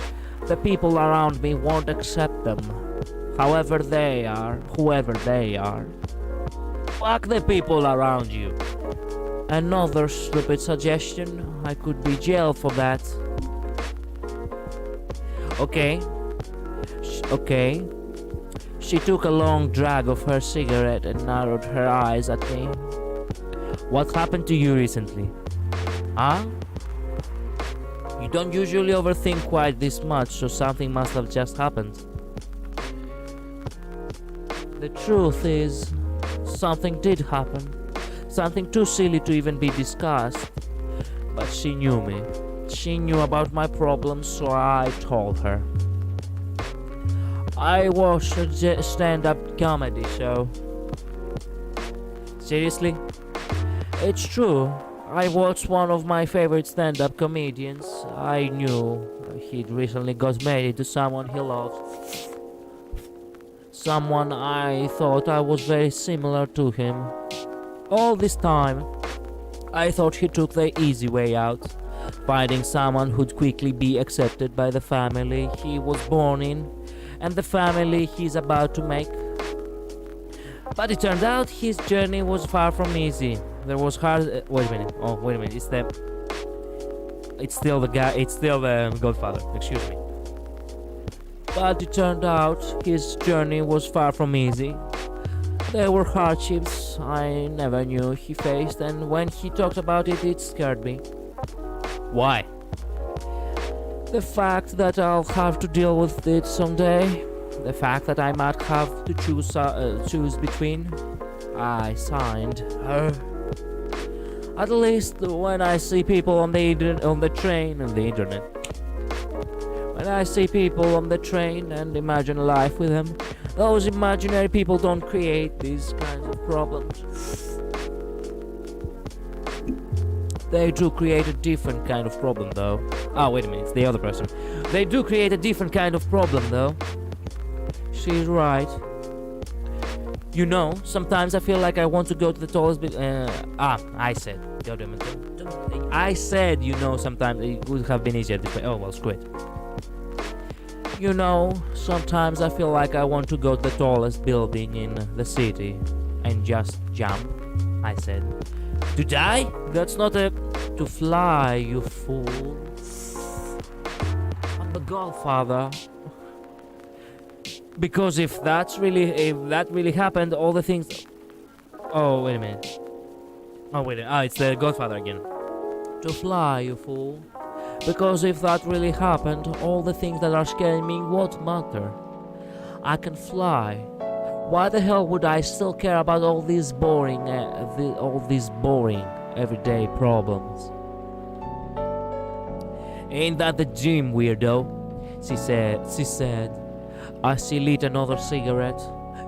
S1: the people around me won't accept them. However they are, whoever they are. Fuck the people around you. Another stupid suggestion. I could be jailed for that. Okay. Okay. She took a long drag of her cigarette and narrowed her eyes at me. What happened to you recently? Huh? You don't usually overthink quite this much, so something must have just happened. The truth is, something did happen. Something too silly to even be discussed. But she knew me. She knew about my problems, so I told her. I watched a stand-up comedy show. Seriously? It's true. I watched one of my favorite stand-up comedians. I knew he'd recently got married to someone he loved. Someone I thought I was very similar to him. All this time, I thought he took the easy way out, finding someone who'd quickly be accepted by the family he was born in and the family he's about to make. But it turned out his journey was far from easy. There was hard. Wait a minute. Oh, wait a minute. It's still the guy. It's still the Godfather. Excuse me. But it turned out his journey was far from easy. There were hardships I never knew he faced, and when he talked about it, it scared me. Why? The fact that I'll have to deal with it someday. The fact that I might have to choose between. I signed her. At least when I see people on the train and the internet. When I see people on the train and imagine life with them, those imaginary people don't create these kinds of problems. They do create a different kind of problem, though. Oh, wait a minute, it's the other person. They do create a different kind of problem, though. She's right. You know, sometimes I feel like I want to go to the tallest I said. I said, you know, sometimes it would have been easier this way. Oh, well, screw it. You know, sometimes I feel like I want to go to the tallest building in the city and just jump, I said. To die? That's not a... To fly, you fool. I'm the Godfather. Because if that really happened, all the things... Oh, wait a minute. It's the Godfather again. To fly, you fool. Because if that really happened, all the things that are scaring me won't matter. I can fly. Why the hell would I still care about all these boring, everyday problems? Ain't that the gym, weirdo? She said. As she lit another cigarette,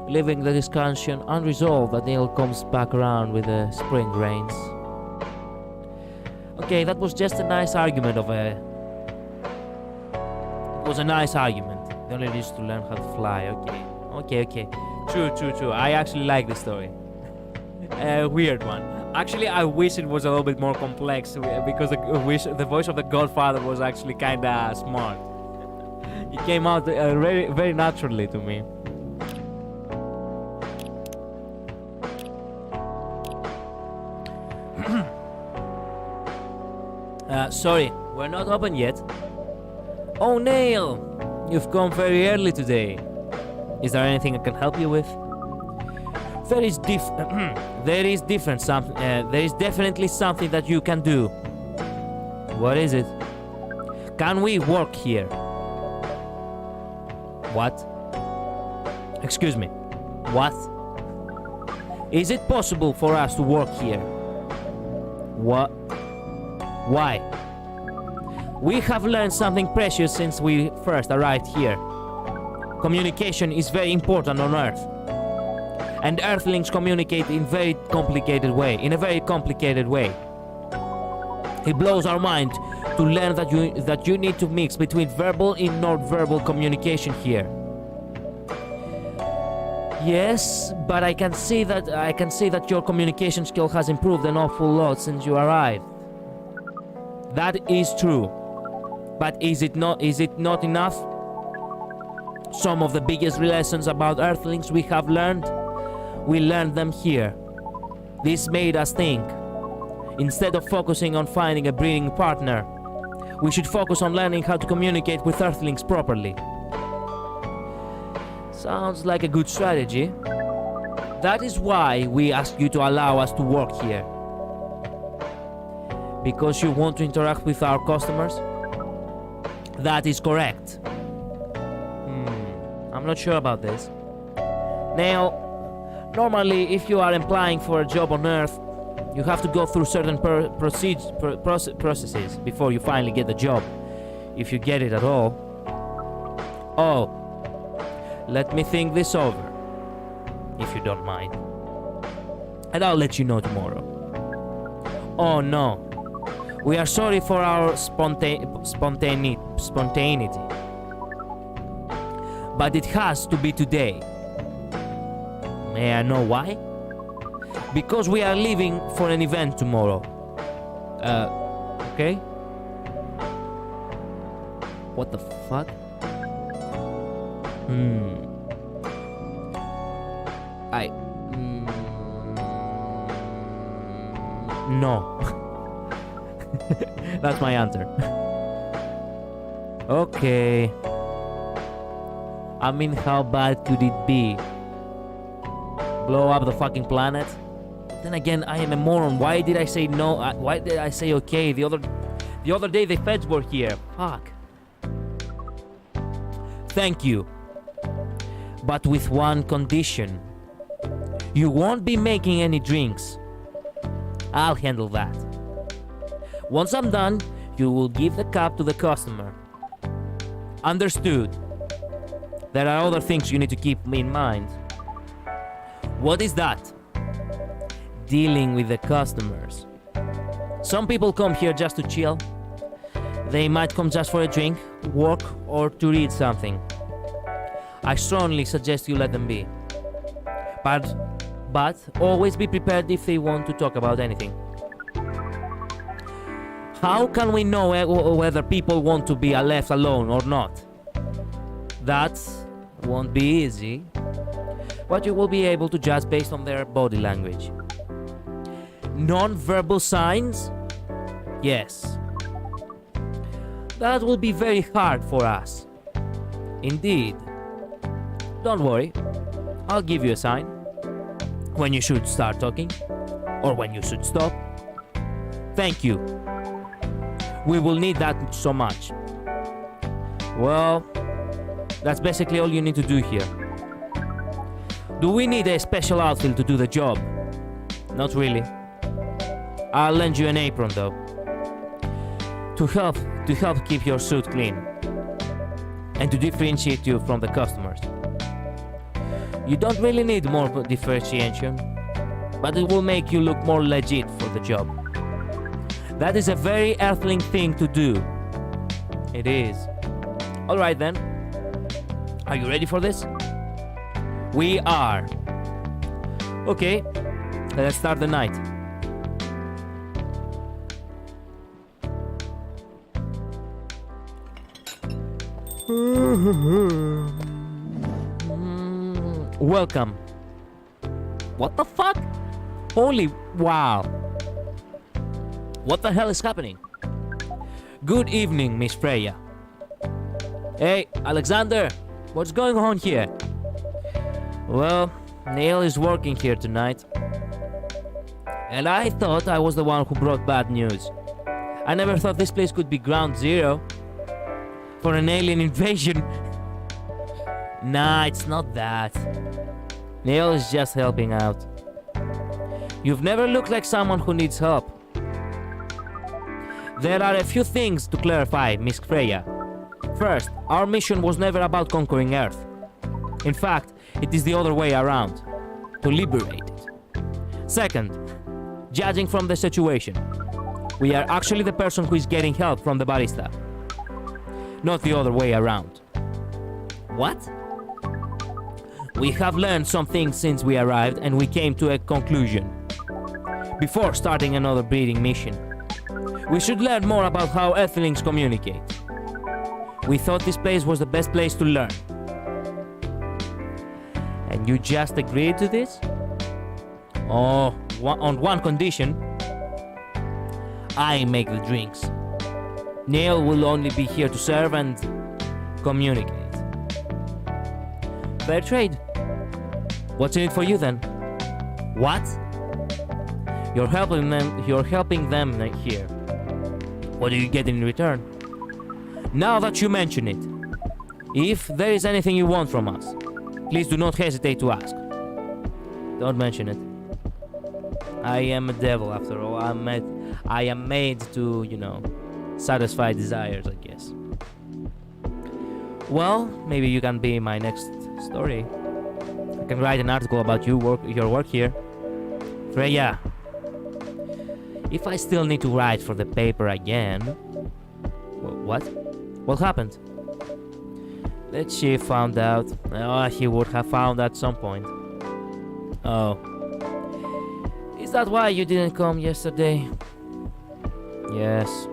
S1: leaving the discussion unresolved until Neil comes back around with the spring rains. Okay, that was just a nice argument of a... It was a nice argument. They only used to learn how to fly, okay. True. I actually like the story. A weird one. Actually, I wish it was a little bit more complex because the voice of the Godfather was actually kinda smart. It came out very, very naturally to me. Sorry, we're not open yet. Oh, Neil, you've come very early today. Is there anything I can help you with? There is definitely something that you can do. What is it? Can we work here? What? Excuse me. What? Is it possible for us to work here? What? Why? We have learned something precious since we first arrived here. Communication is very important on Earth. And Earthlings communicate in a very complicated way. It blows our mind to learn that you need to mix between verbal and non-verbal communication here. Yes, but I can see that your communication skill has improved an awful lot since you arrived. That is true. But is it not enough? Some of the biggest lessons about Earthlings we have learned, we learned them here. This made us think. Instead of focusing on finding a breeding partner, we should focus on learning how to communicate with Earthlings properly. Sounds like a good strategy. That is why we ask you to allow us to work here. Because you want to interact with our customers? That is correct. I'm not sure about this. Now, normally if you are applying for a job on Earth, you have to go through certain processes before you finally get the job, if you get it at all. Oh, let me think this over, if you don't mind. And I'll let you know tomorrow. Oh no, we are sorry for our spontaneity. But it has to be today. May I know why? Because we are leaving for an event tomorrow. Okay? What the fuck? No. That's my answer. Okay. I mean, how bad could it be? Blow up the fucking planet? Then again, I am a moron. Why did I say no? Why did I say okay? The other day the feds were here. Fuck. Thank you. But with one condition. You won't be making any drinks. I'll handle that. Once I'm done, you will give the cup to the customer. Understood. There are other things you need to keep in mind. What is that? Dealing with the customers. Some people come here just to chill. They might come just for a drink, work, or to read something. I strongly suggest you let them be. But always be prepared if they want to talk about anything. How can we know whether people want to be left alone or not? That won't be easy, but you will be able to judge based on their body language. Non-verbal signs? Yes. That will be very hard for us. Indeed. Don't worry. I'll give you a sign. When you should start talking, or when you should stop. Thank you. We will need that so much. Well, that's basically all you need to do here. Do we need a special outfit to do the job? Not really. I'll lend you an apron though. To help keep your suit clean. And to differentiate you from the customers. You don't really need more differentiation, but it will make you look more legit for the job. That is a very Earthling thing to do. It is. Alright then. Are you ready for this? We are. Okay, let's start the night. Welcome. What the fuck? Holy wow. What the hell is happening? Good evening, Miss Freya. Hey, Alexander, what's going on here? Well, Neil is working here tonight. And I thought I was the one who brought bad news. I never thought this place could be ground zero for an alien invasion. Nah, it's not that. Neil is just helping out. You've never looked like someone who needs help. There are a few things to clarify, Miss Freya. First, our mission was never about conquering Earth. In fact, it is the other way around. To liberate it. Second, judging from the situation, we are actually the person who is getting help from the barista. Not the other way around. What? We have learned some things since we arrived and we came to a conclusion. Before starting another breeding mission, we should learn more about how Earthlings communicate. We thought this place was the best place to learn. And you just agreed to this? Oh, on one condition. I make the drinks. Neil will only be here to serve and communicate. Fair trade. What's in it for you then? What? You're helping them here. What do you get in return? Now that you mention it, if there is anything you want from us, please do not hesitate to ask. Don't mention it. I am a devil after all. I am made to, satisfy desires, I guess. Well, maybe you can be my next story. I can write an article about your work here. Freya, if I still need to write for the paper again... What? What happened? The chief found out. Oh, he would have found at some point. Oh. Is that why you didn't come yesterday? Yes.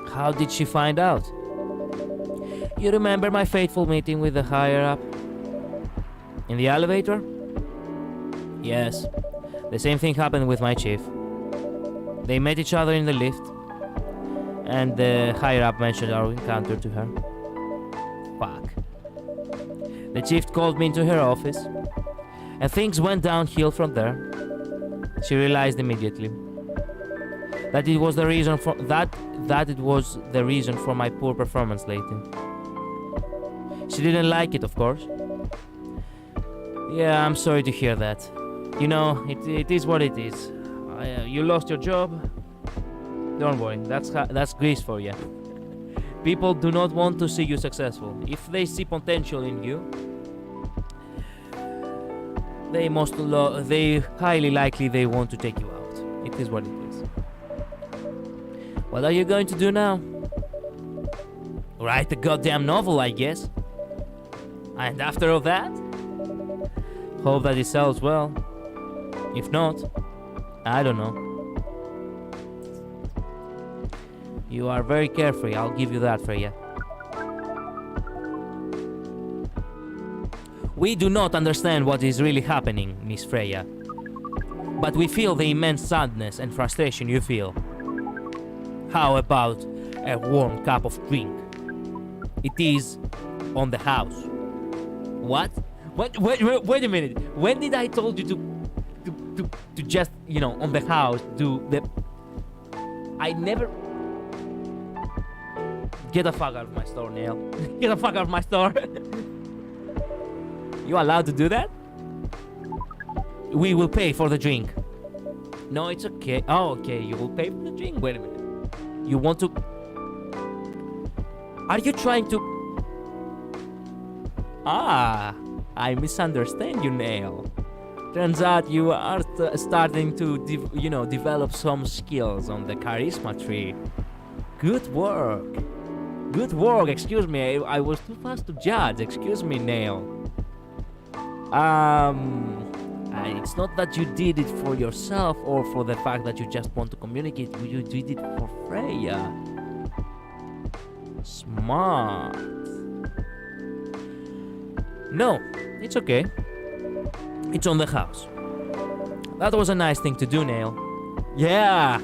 S1: How did she find out? You remember my fateful meeting with the higher-up? In the elevator? Yes. The same thing happened with my chief. They met each other in the lift, and the higher-up mentioned our encounter to her. Fuck. The chief called me into her office, and things went downhill from there. She realized immediately that it was the reason for my poor performance lately. She didn't like it, of course. Yeah, I'm sorry to hear that. It is what it is. You lost your job. Don't worry, that's Greece for you. People do not want to see you successful. If they see potential in you, they highly likely they want to take you out. It is what it is. What are you going to do now? Write a goddamn novel, I guess. And after all that, hope that it sells well. If not, I don't know. You are very carefree, I'll give you that, Freya. We do not understand what is really happening, Miss Freya. But we feel the immense sadness and frustration you feel. How about a warm cup of drink? It is on the house. What? Wait a minute. When did I told you to just, on the house, do the... I never... Get the fuck out of my store, Neil. Get the fuck out of my store. You allowed to do that? We will pay for the drink. No, it's okay. Oh, okay. You will pay for the drink. Wait a minute. You want to... Are you trying to... I misunderstand you, Neil. Turns out you are starting to, develop some skills on the charisma tree. Good work. Good work. Excuse me. I was too fast to judge. Excuse me, Neil. It's not that you did it for yourself or for the fact that you just want to communicate. You did it for Freya. Smart. No, it's okay. It's on the house. That was a nice thing to do, Neil. Yeah.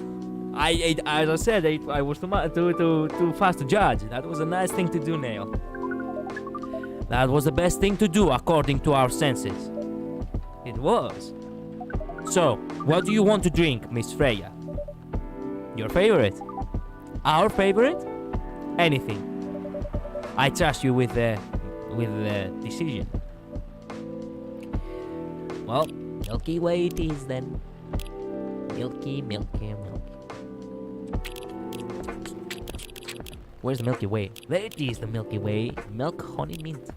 S1: As I said, I was too fast to judge. That was a nice thing to do, Neil. That was the best thing to do according to our senses. It was. So, what do you want to drink, Miss Freya? Your favorite? Our favorite? Anything. I trust you with the decision. Well, Milky Way it is then. Milky. Where's the Milky Way? There it is, the Milky Way. Milk, honey, mint.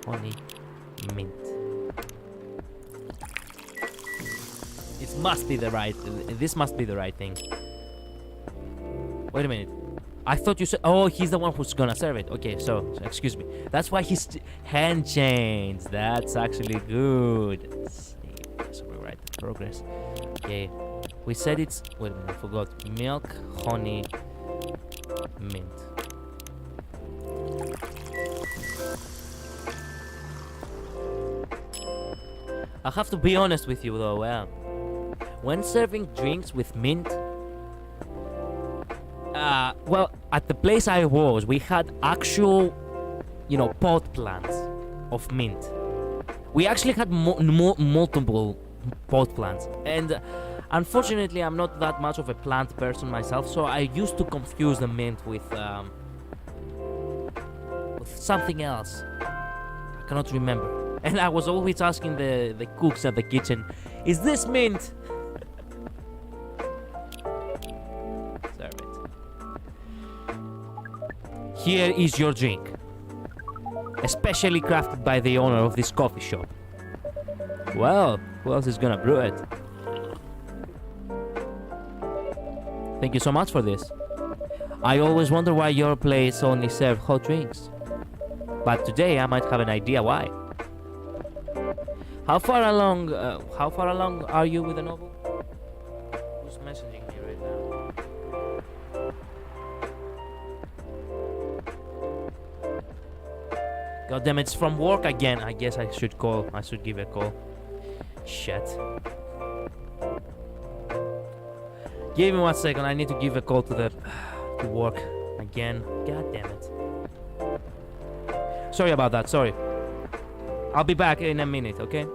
S1: honey, mint. It must be the right. This must be the right thing. Wait a minute. I thought you said. Oh, he's the one who's gonna serve it. Okay, so excuse me. That's why he's hand chains. That's actually good. Let's see. So we write the progress. Okay. We said it's. Wait a minute. I forgot. Milk, honey, mint. I have to be honest with you though. When serving drinks with mint. Well, at the place I was, we had actual, pot plants of mint. We actually had multiple pot plants, and unfortunately, I'm not that much of a plant person myself, so I used to confuse the mint with something else. I cannot remember, and I was always asking the cooks at the kitchen, "Is this mint?" Here is your drink, especially crafted by the owner of this coffee shop. Well, who else is gonna brew it? Thank you so much for this. I always wonder why your place only serves hot drinks. But today I might have an idea why. How far along are you with the novel? Who's messaging me right now? God damn, it's from work again. I guess I should give a call. Shit. Give me 1 second. I need to give a call to work again. God damn it. Sorry about that. Sorry. I'll be back in a minute, okay?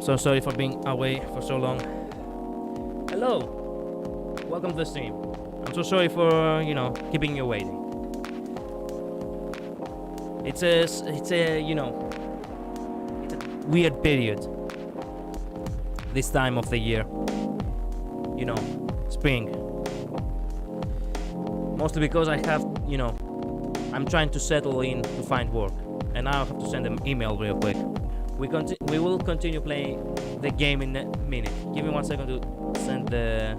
S1: So sorry for being away for so long. Hello, welcome to the stream. I'm so sorry for keeping you waiting. It's a it's a weird period. This time of the year, spring. Mostly because I have, I'm trying to settle in to find work, and now I have to send an email real quick. We will continue playing the game in a minute. Give me 1 second to send the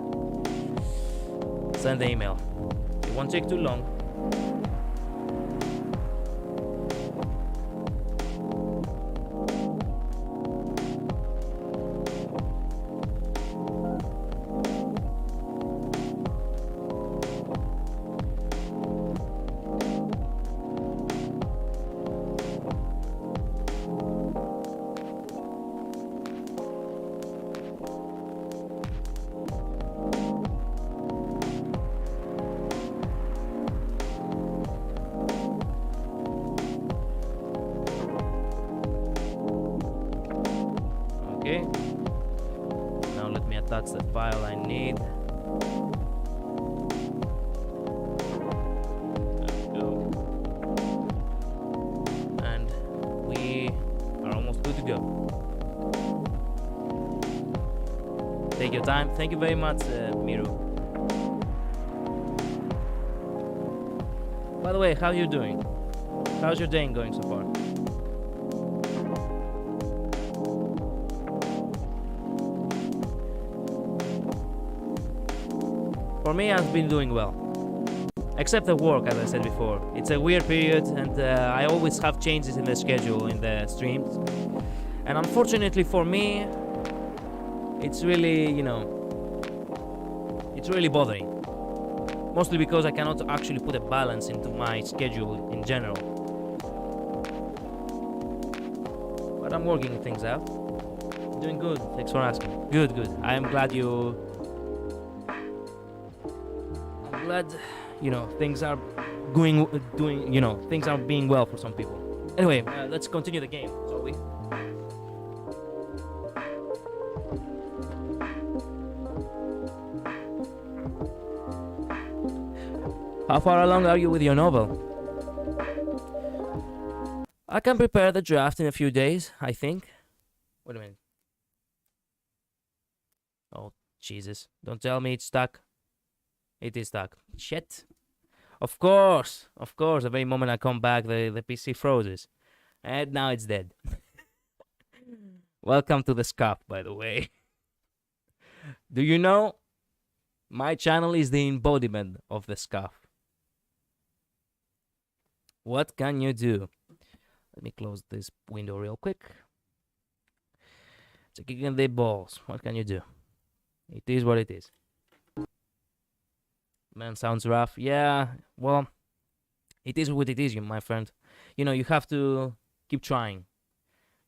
S1: email. It won't take too long. Okay. Now let me attach the file I need. There we go. And we are almost good to go. Take your time. Thank you very much, Miru. By the way, how are you doing? How's your day going so far? For me, I've been doing well. Except the work, as I said before. It's a weird period, and I always have changes in the schedule in the streams. And unfortunately for me, it's really, it's really bothering. Mostly because I cannot actually put a balance into my schedule in general. But I'm working things out. Doing good, thanks for asking. Good. I am glad things are things are being well for some people. Anyway, let's continue the game, shall we? How far along are you with your novel? I can prepare the draft in a few days, I think. Wait a minute. Oh, Jesus. Don't tell me it's stuck. It is stuck. Shit. Of course. The very moment I come back, the PC freezes. And now it's dead. Welcome to the scuff, by the way. Do you know? My channel is the embodiment of the scuff. What can you do? Let me close this window real quick. It's a kick in the balls. What can you do? It is what it is. Man, sounds rough. Yeah, well, it is what it is, my friend. You have to keep trying.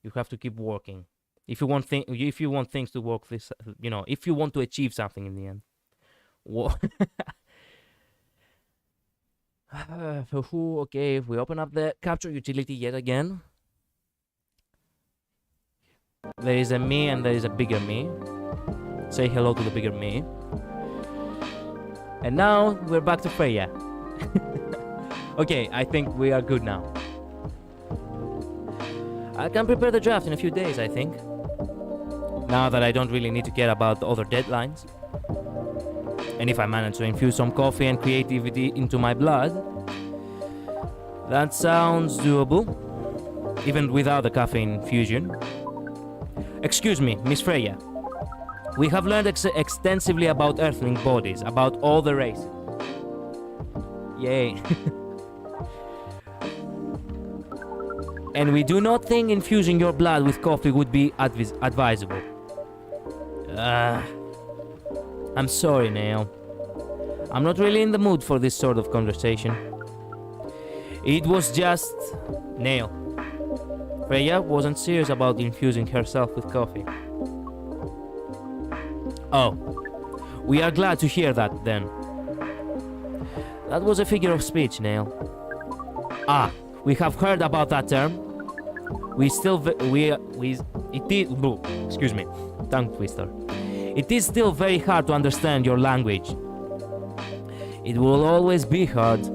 S1: You have to keep working. If you want things to work, if you want to achieve something in the end. Okay, if we open up the capture utility yet again, there is a me and there is a bigger me. Say hello to the bigger me. And now we're back to Freya. Okay, I think we are good now. I can prepare the draft in a few days, I think. Now that I don't really need to care about the other deadlines. And if I manage to infuse some coffee and creativity into my blood, that sounds doable, even without the caffeine infusion. Excuse me, Miss Freya. We have learned extensively about Earthling bodies, about all the races. Yay. And we do not think infusing your blood with coffee would be advisable. I'm sorry, Nail. I'm not really in the mood for this sort of conversation. It was just... Nail. Freya wasn't serious about infusing herself with coffee. Oh. We are glad to hear that, then. That was a figure of speech, Nail. Ah, we have heard about that term. excuse me, tongue twister. It is still very hard to understand your language. It will always be hard.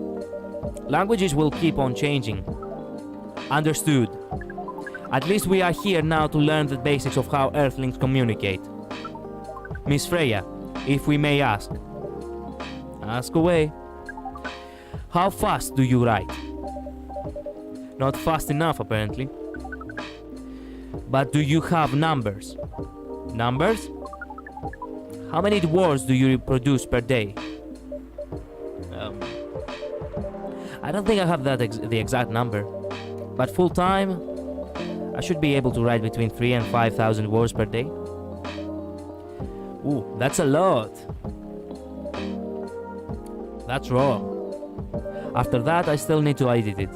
S1: Languages will keep on changing. Understood. At least we are here now to learn the basics of how Earthlings communicate. Miss Freya, if we may ask. Ask away. How fast do you write? Not fast enough, apparently. But do you have numbers? Numbers? How many words do you produce per day? I don't think I have the exact number. But full time, I should be able to write between 3 and 5,000 words per day. Ooh, that's a lot. That's raw. After that, I still need to edit it.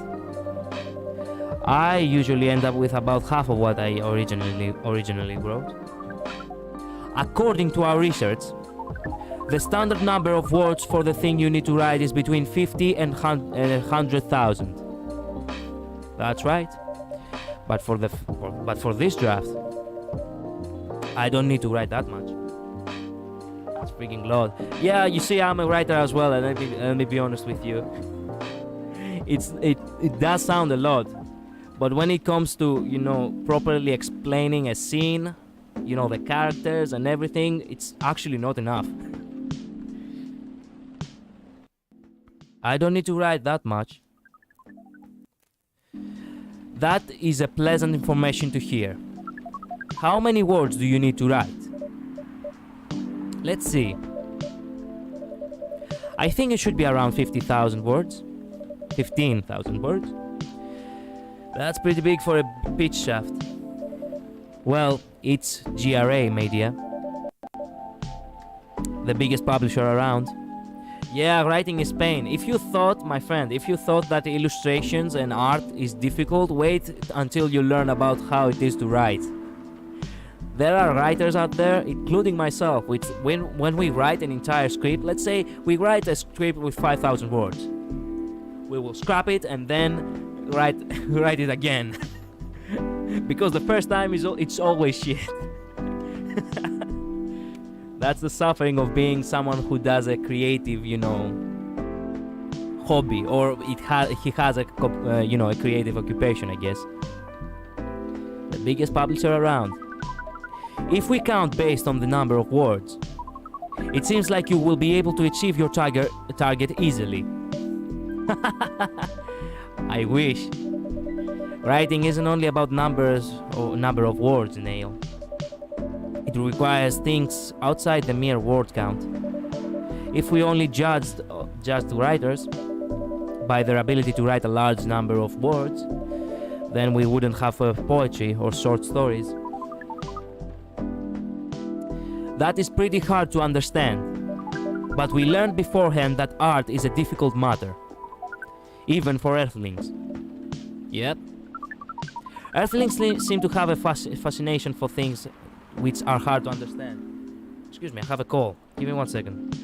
S1: I usually end up with about half of what I originally wrote. According to our research, the standard number of words for the thing you need to write is between 50 and 100,000. That's right. But for this draft, I don't need to write that much. That's freaking lot. Yeah, you see, I'm a writer as well, and let me be honest with you. It does sound a lot, but when it comes to, properly explaining a scene, the characters and everything, it's actually not enough. I don't need to write that much. That is a pleasant information to hear. How many words do you need to write? Let's see. I think it should be around 50,000 words. 15,000 words. That's pretty big for a pitch shaft. Well, it's GRA Media, the biggest publisher around. Yeah, writing is pain. If you thought, my friend, that illustrations and art is difficult, wait until you learn about how it is to write. There are writers out there, including myself, which when we write an entire script, let's say we write a script with 5,000 words. We will scrap it and then write it again. Because the first time it's always shit. That's the suffering of being someone who does a creative, hobby, or he has a creative occupation, I guess. The biggest publisher around. If we count based on the number of words, it seems like you will be able to achieve your target easily. I wish. Writing isn't only about numbers or number of words, Neil. It requires things outside the mere word count. If we only judged writers by their ability to write a large number of words, then we wouldn't have poetry or short stories. That is pretty hard to understand, but we learned beforehand that art is a difficult matter, even for Earthlings. Yep. Earthlings seem to have a fascination for things which are hard to understand. Excuse me, I have a call. Give me 1 second.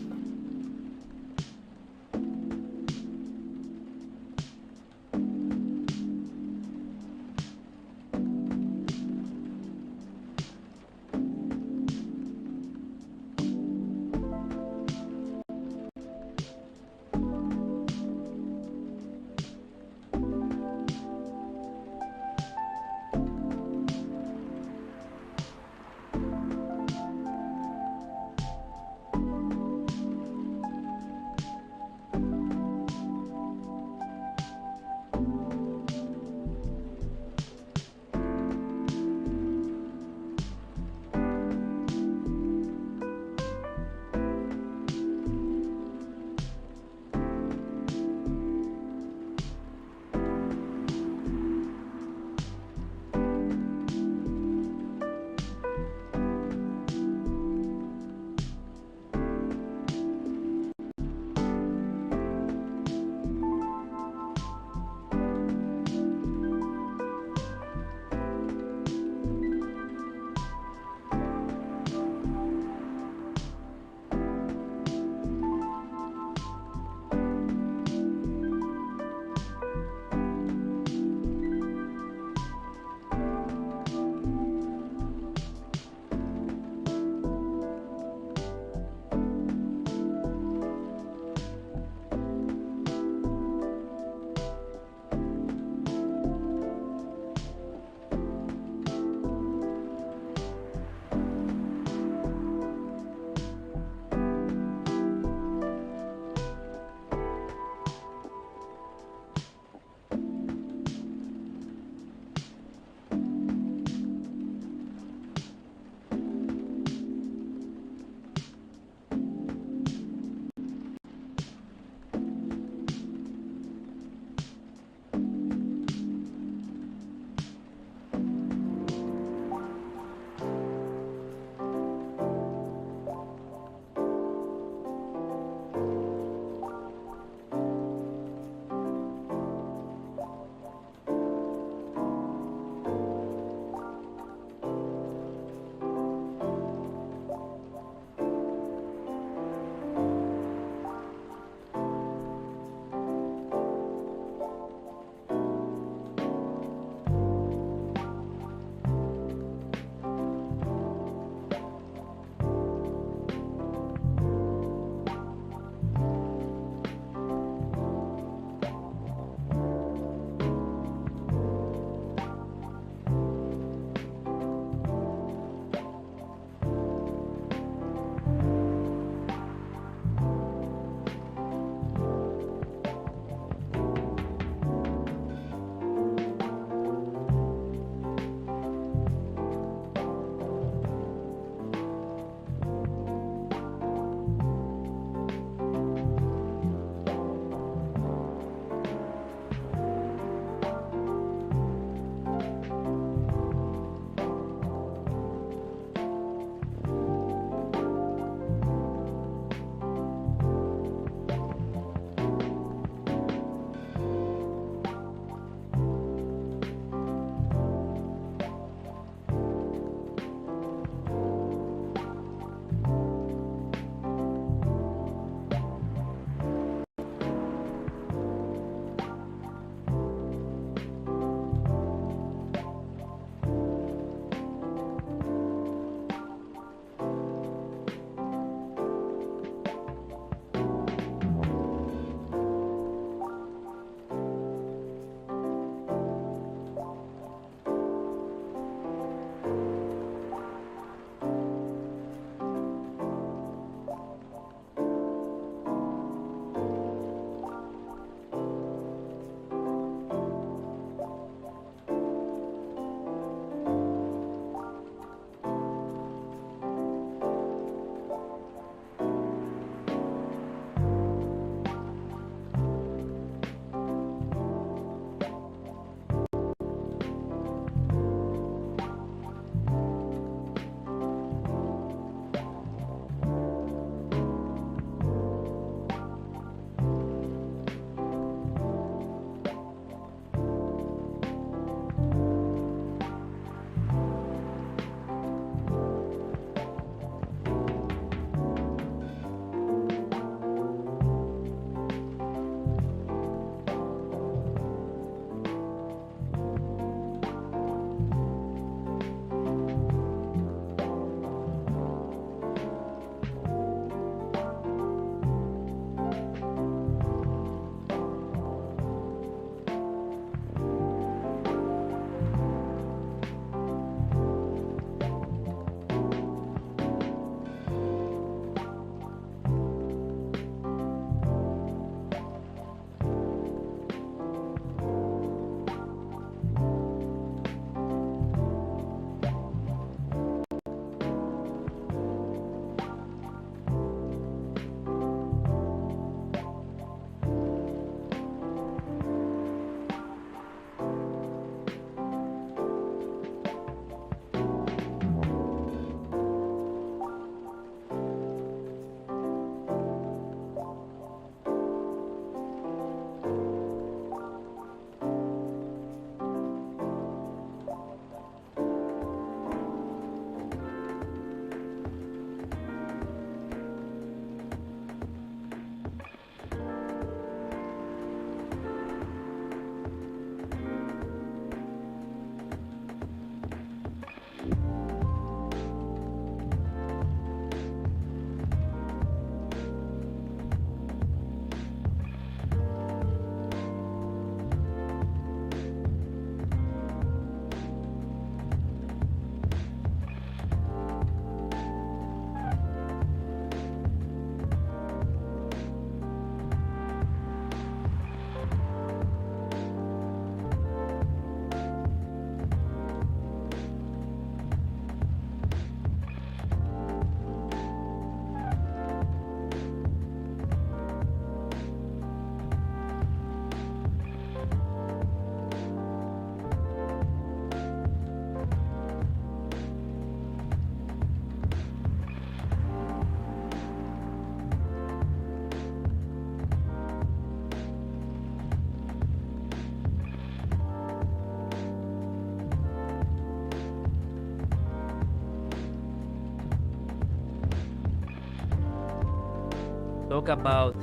S1: Talk about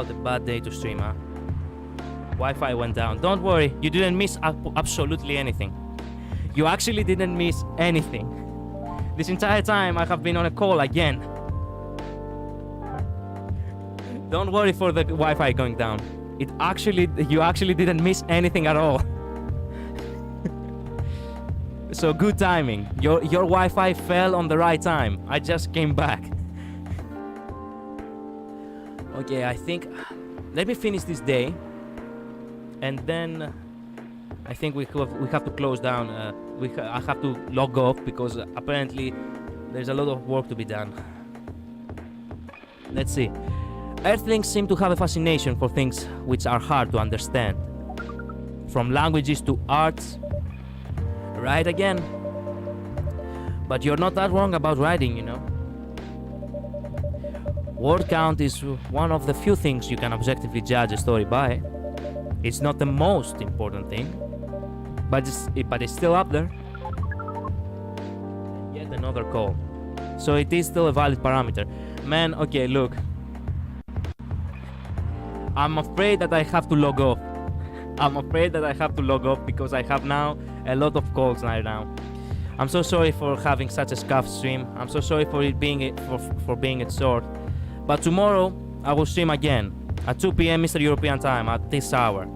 S1: a bad day to stream, huh? Wi-Fi went down. Don't worry, you didn't miss absolutely anything. You actually didn't miss anything. This entire time I have been on a call again. Don't worry for the Wi-Fi going down. You actually didn't miss anything at all. So good timing. Your Wi-Fi fell on the right time. I just came back. Okay, I think let me finish this day, and then I think we have to close down. I have to log off because apparently there's a lot of work to be done. Let's see. Earthlings seem to have a fascination for things which are hard to understand. From languages to arts. Right again. But you're not that wrong about writing, you know. Word count is one of the few things you can objectively judge a story by. It's not the most important thing, but it's still up there. Yet another call. So it is still a valid parameter. Man, okay, look. I'm afraid that I have to log off. Because I have now a lot of calls right now. I'm so sorry for having such a scuffed stream. I'm so sorry for it being for being short. But tomorrow I will stream again at 2 p.m. Mr. European time at this hour.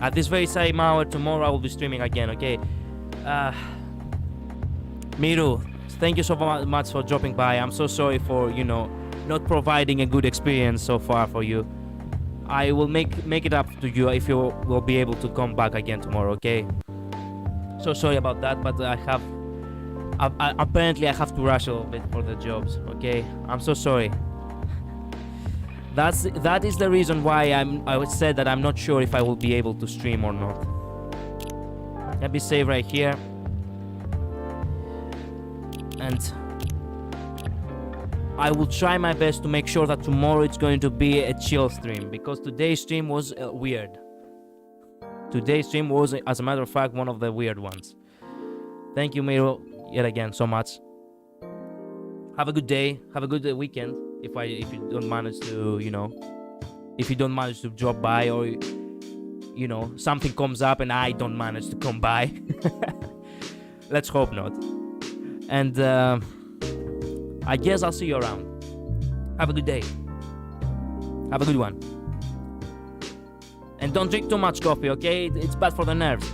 S1: At this very same hour tomorrow I will be streaming again, okay? Miru, thank you so much for dropping by. I'm so sorry for, you know, not providing a good experience so far for you. I will make it up to you if you will be able to come back again tomorrow, okay? So sorry about that, but apparently I have to rush a little bit for the jobs, okay? I'm so sorry. That is the reason why I said that I'm not sure if I will be able to stream or not. Let me save right here. And I will try my best to make sure that tomorrow it's going to be a chill stream, because today's stream was weird. Today's stream was, as a matter of fact, one of the weird ones. Thank you, Miro, yet again, so much. Have a good day. Have a good weekend. If you don't manage to, you know, if you don't manage to drop by, or, you know, something comes up and I don't manage to come by. Let's hope not. And I guess I'll see you around. Have a good day. Have a good one. And don't drink too much coffee, okay? It's bad for the nerves.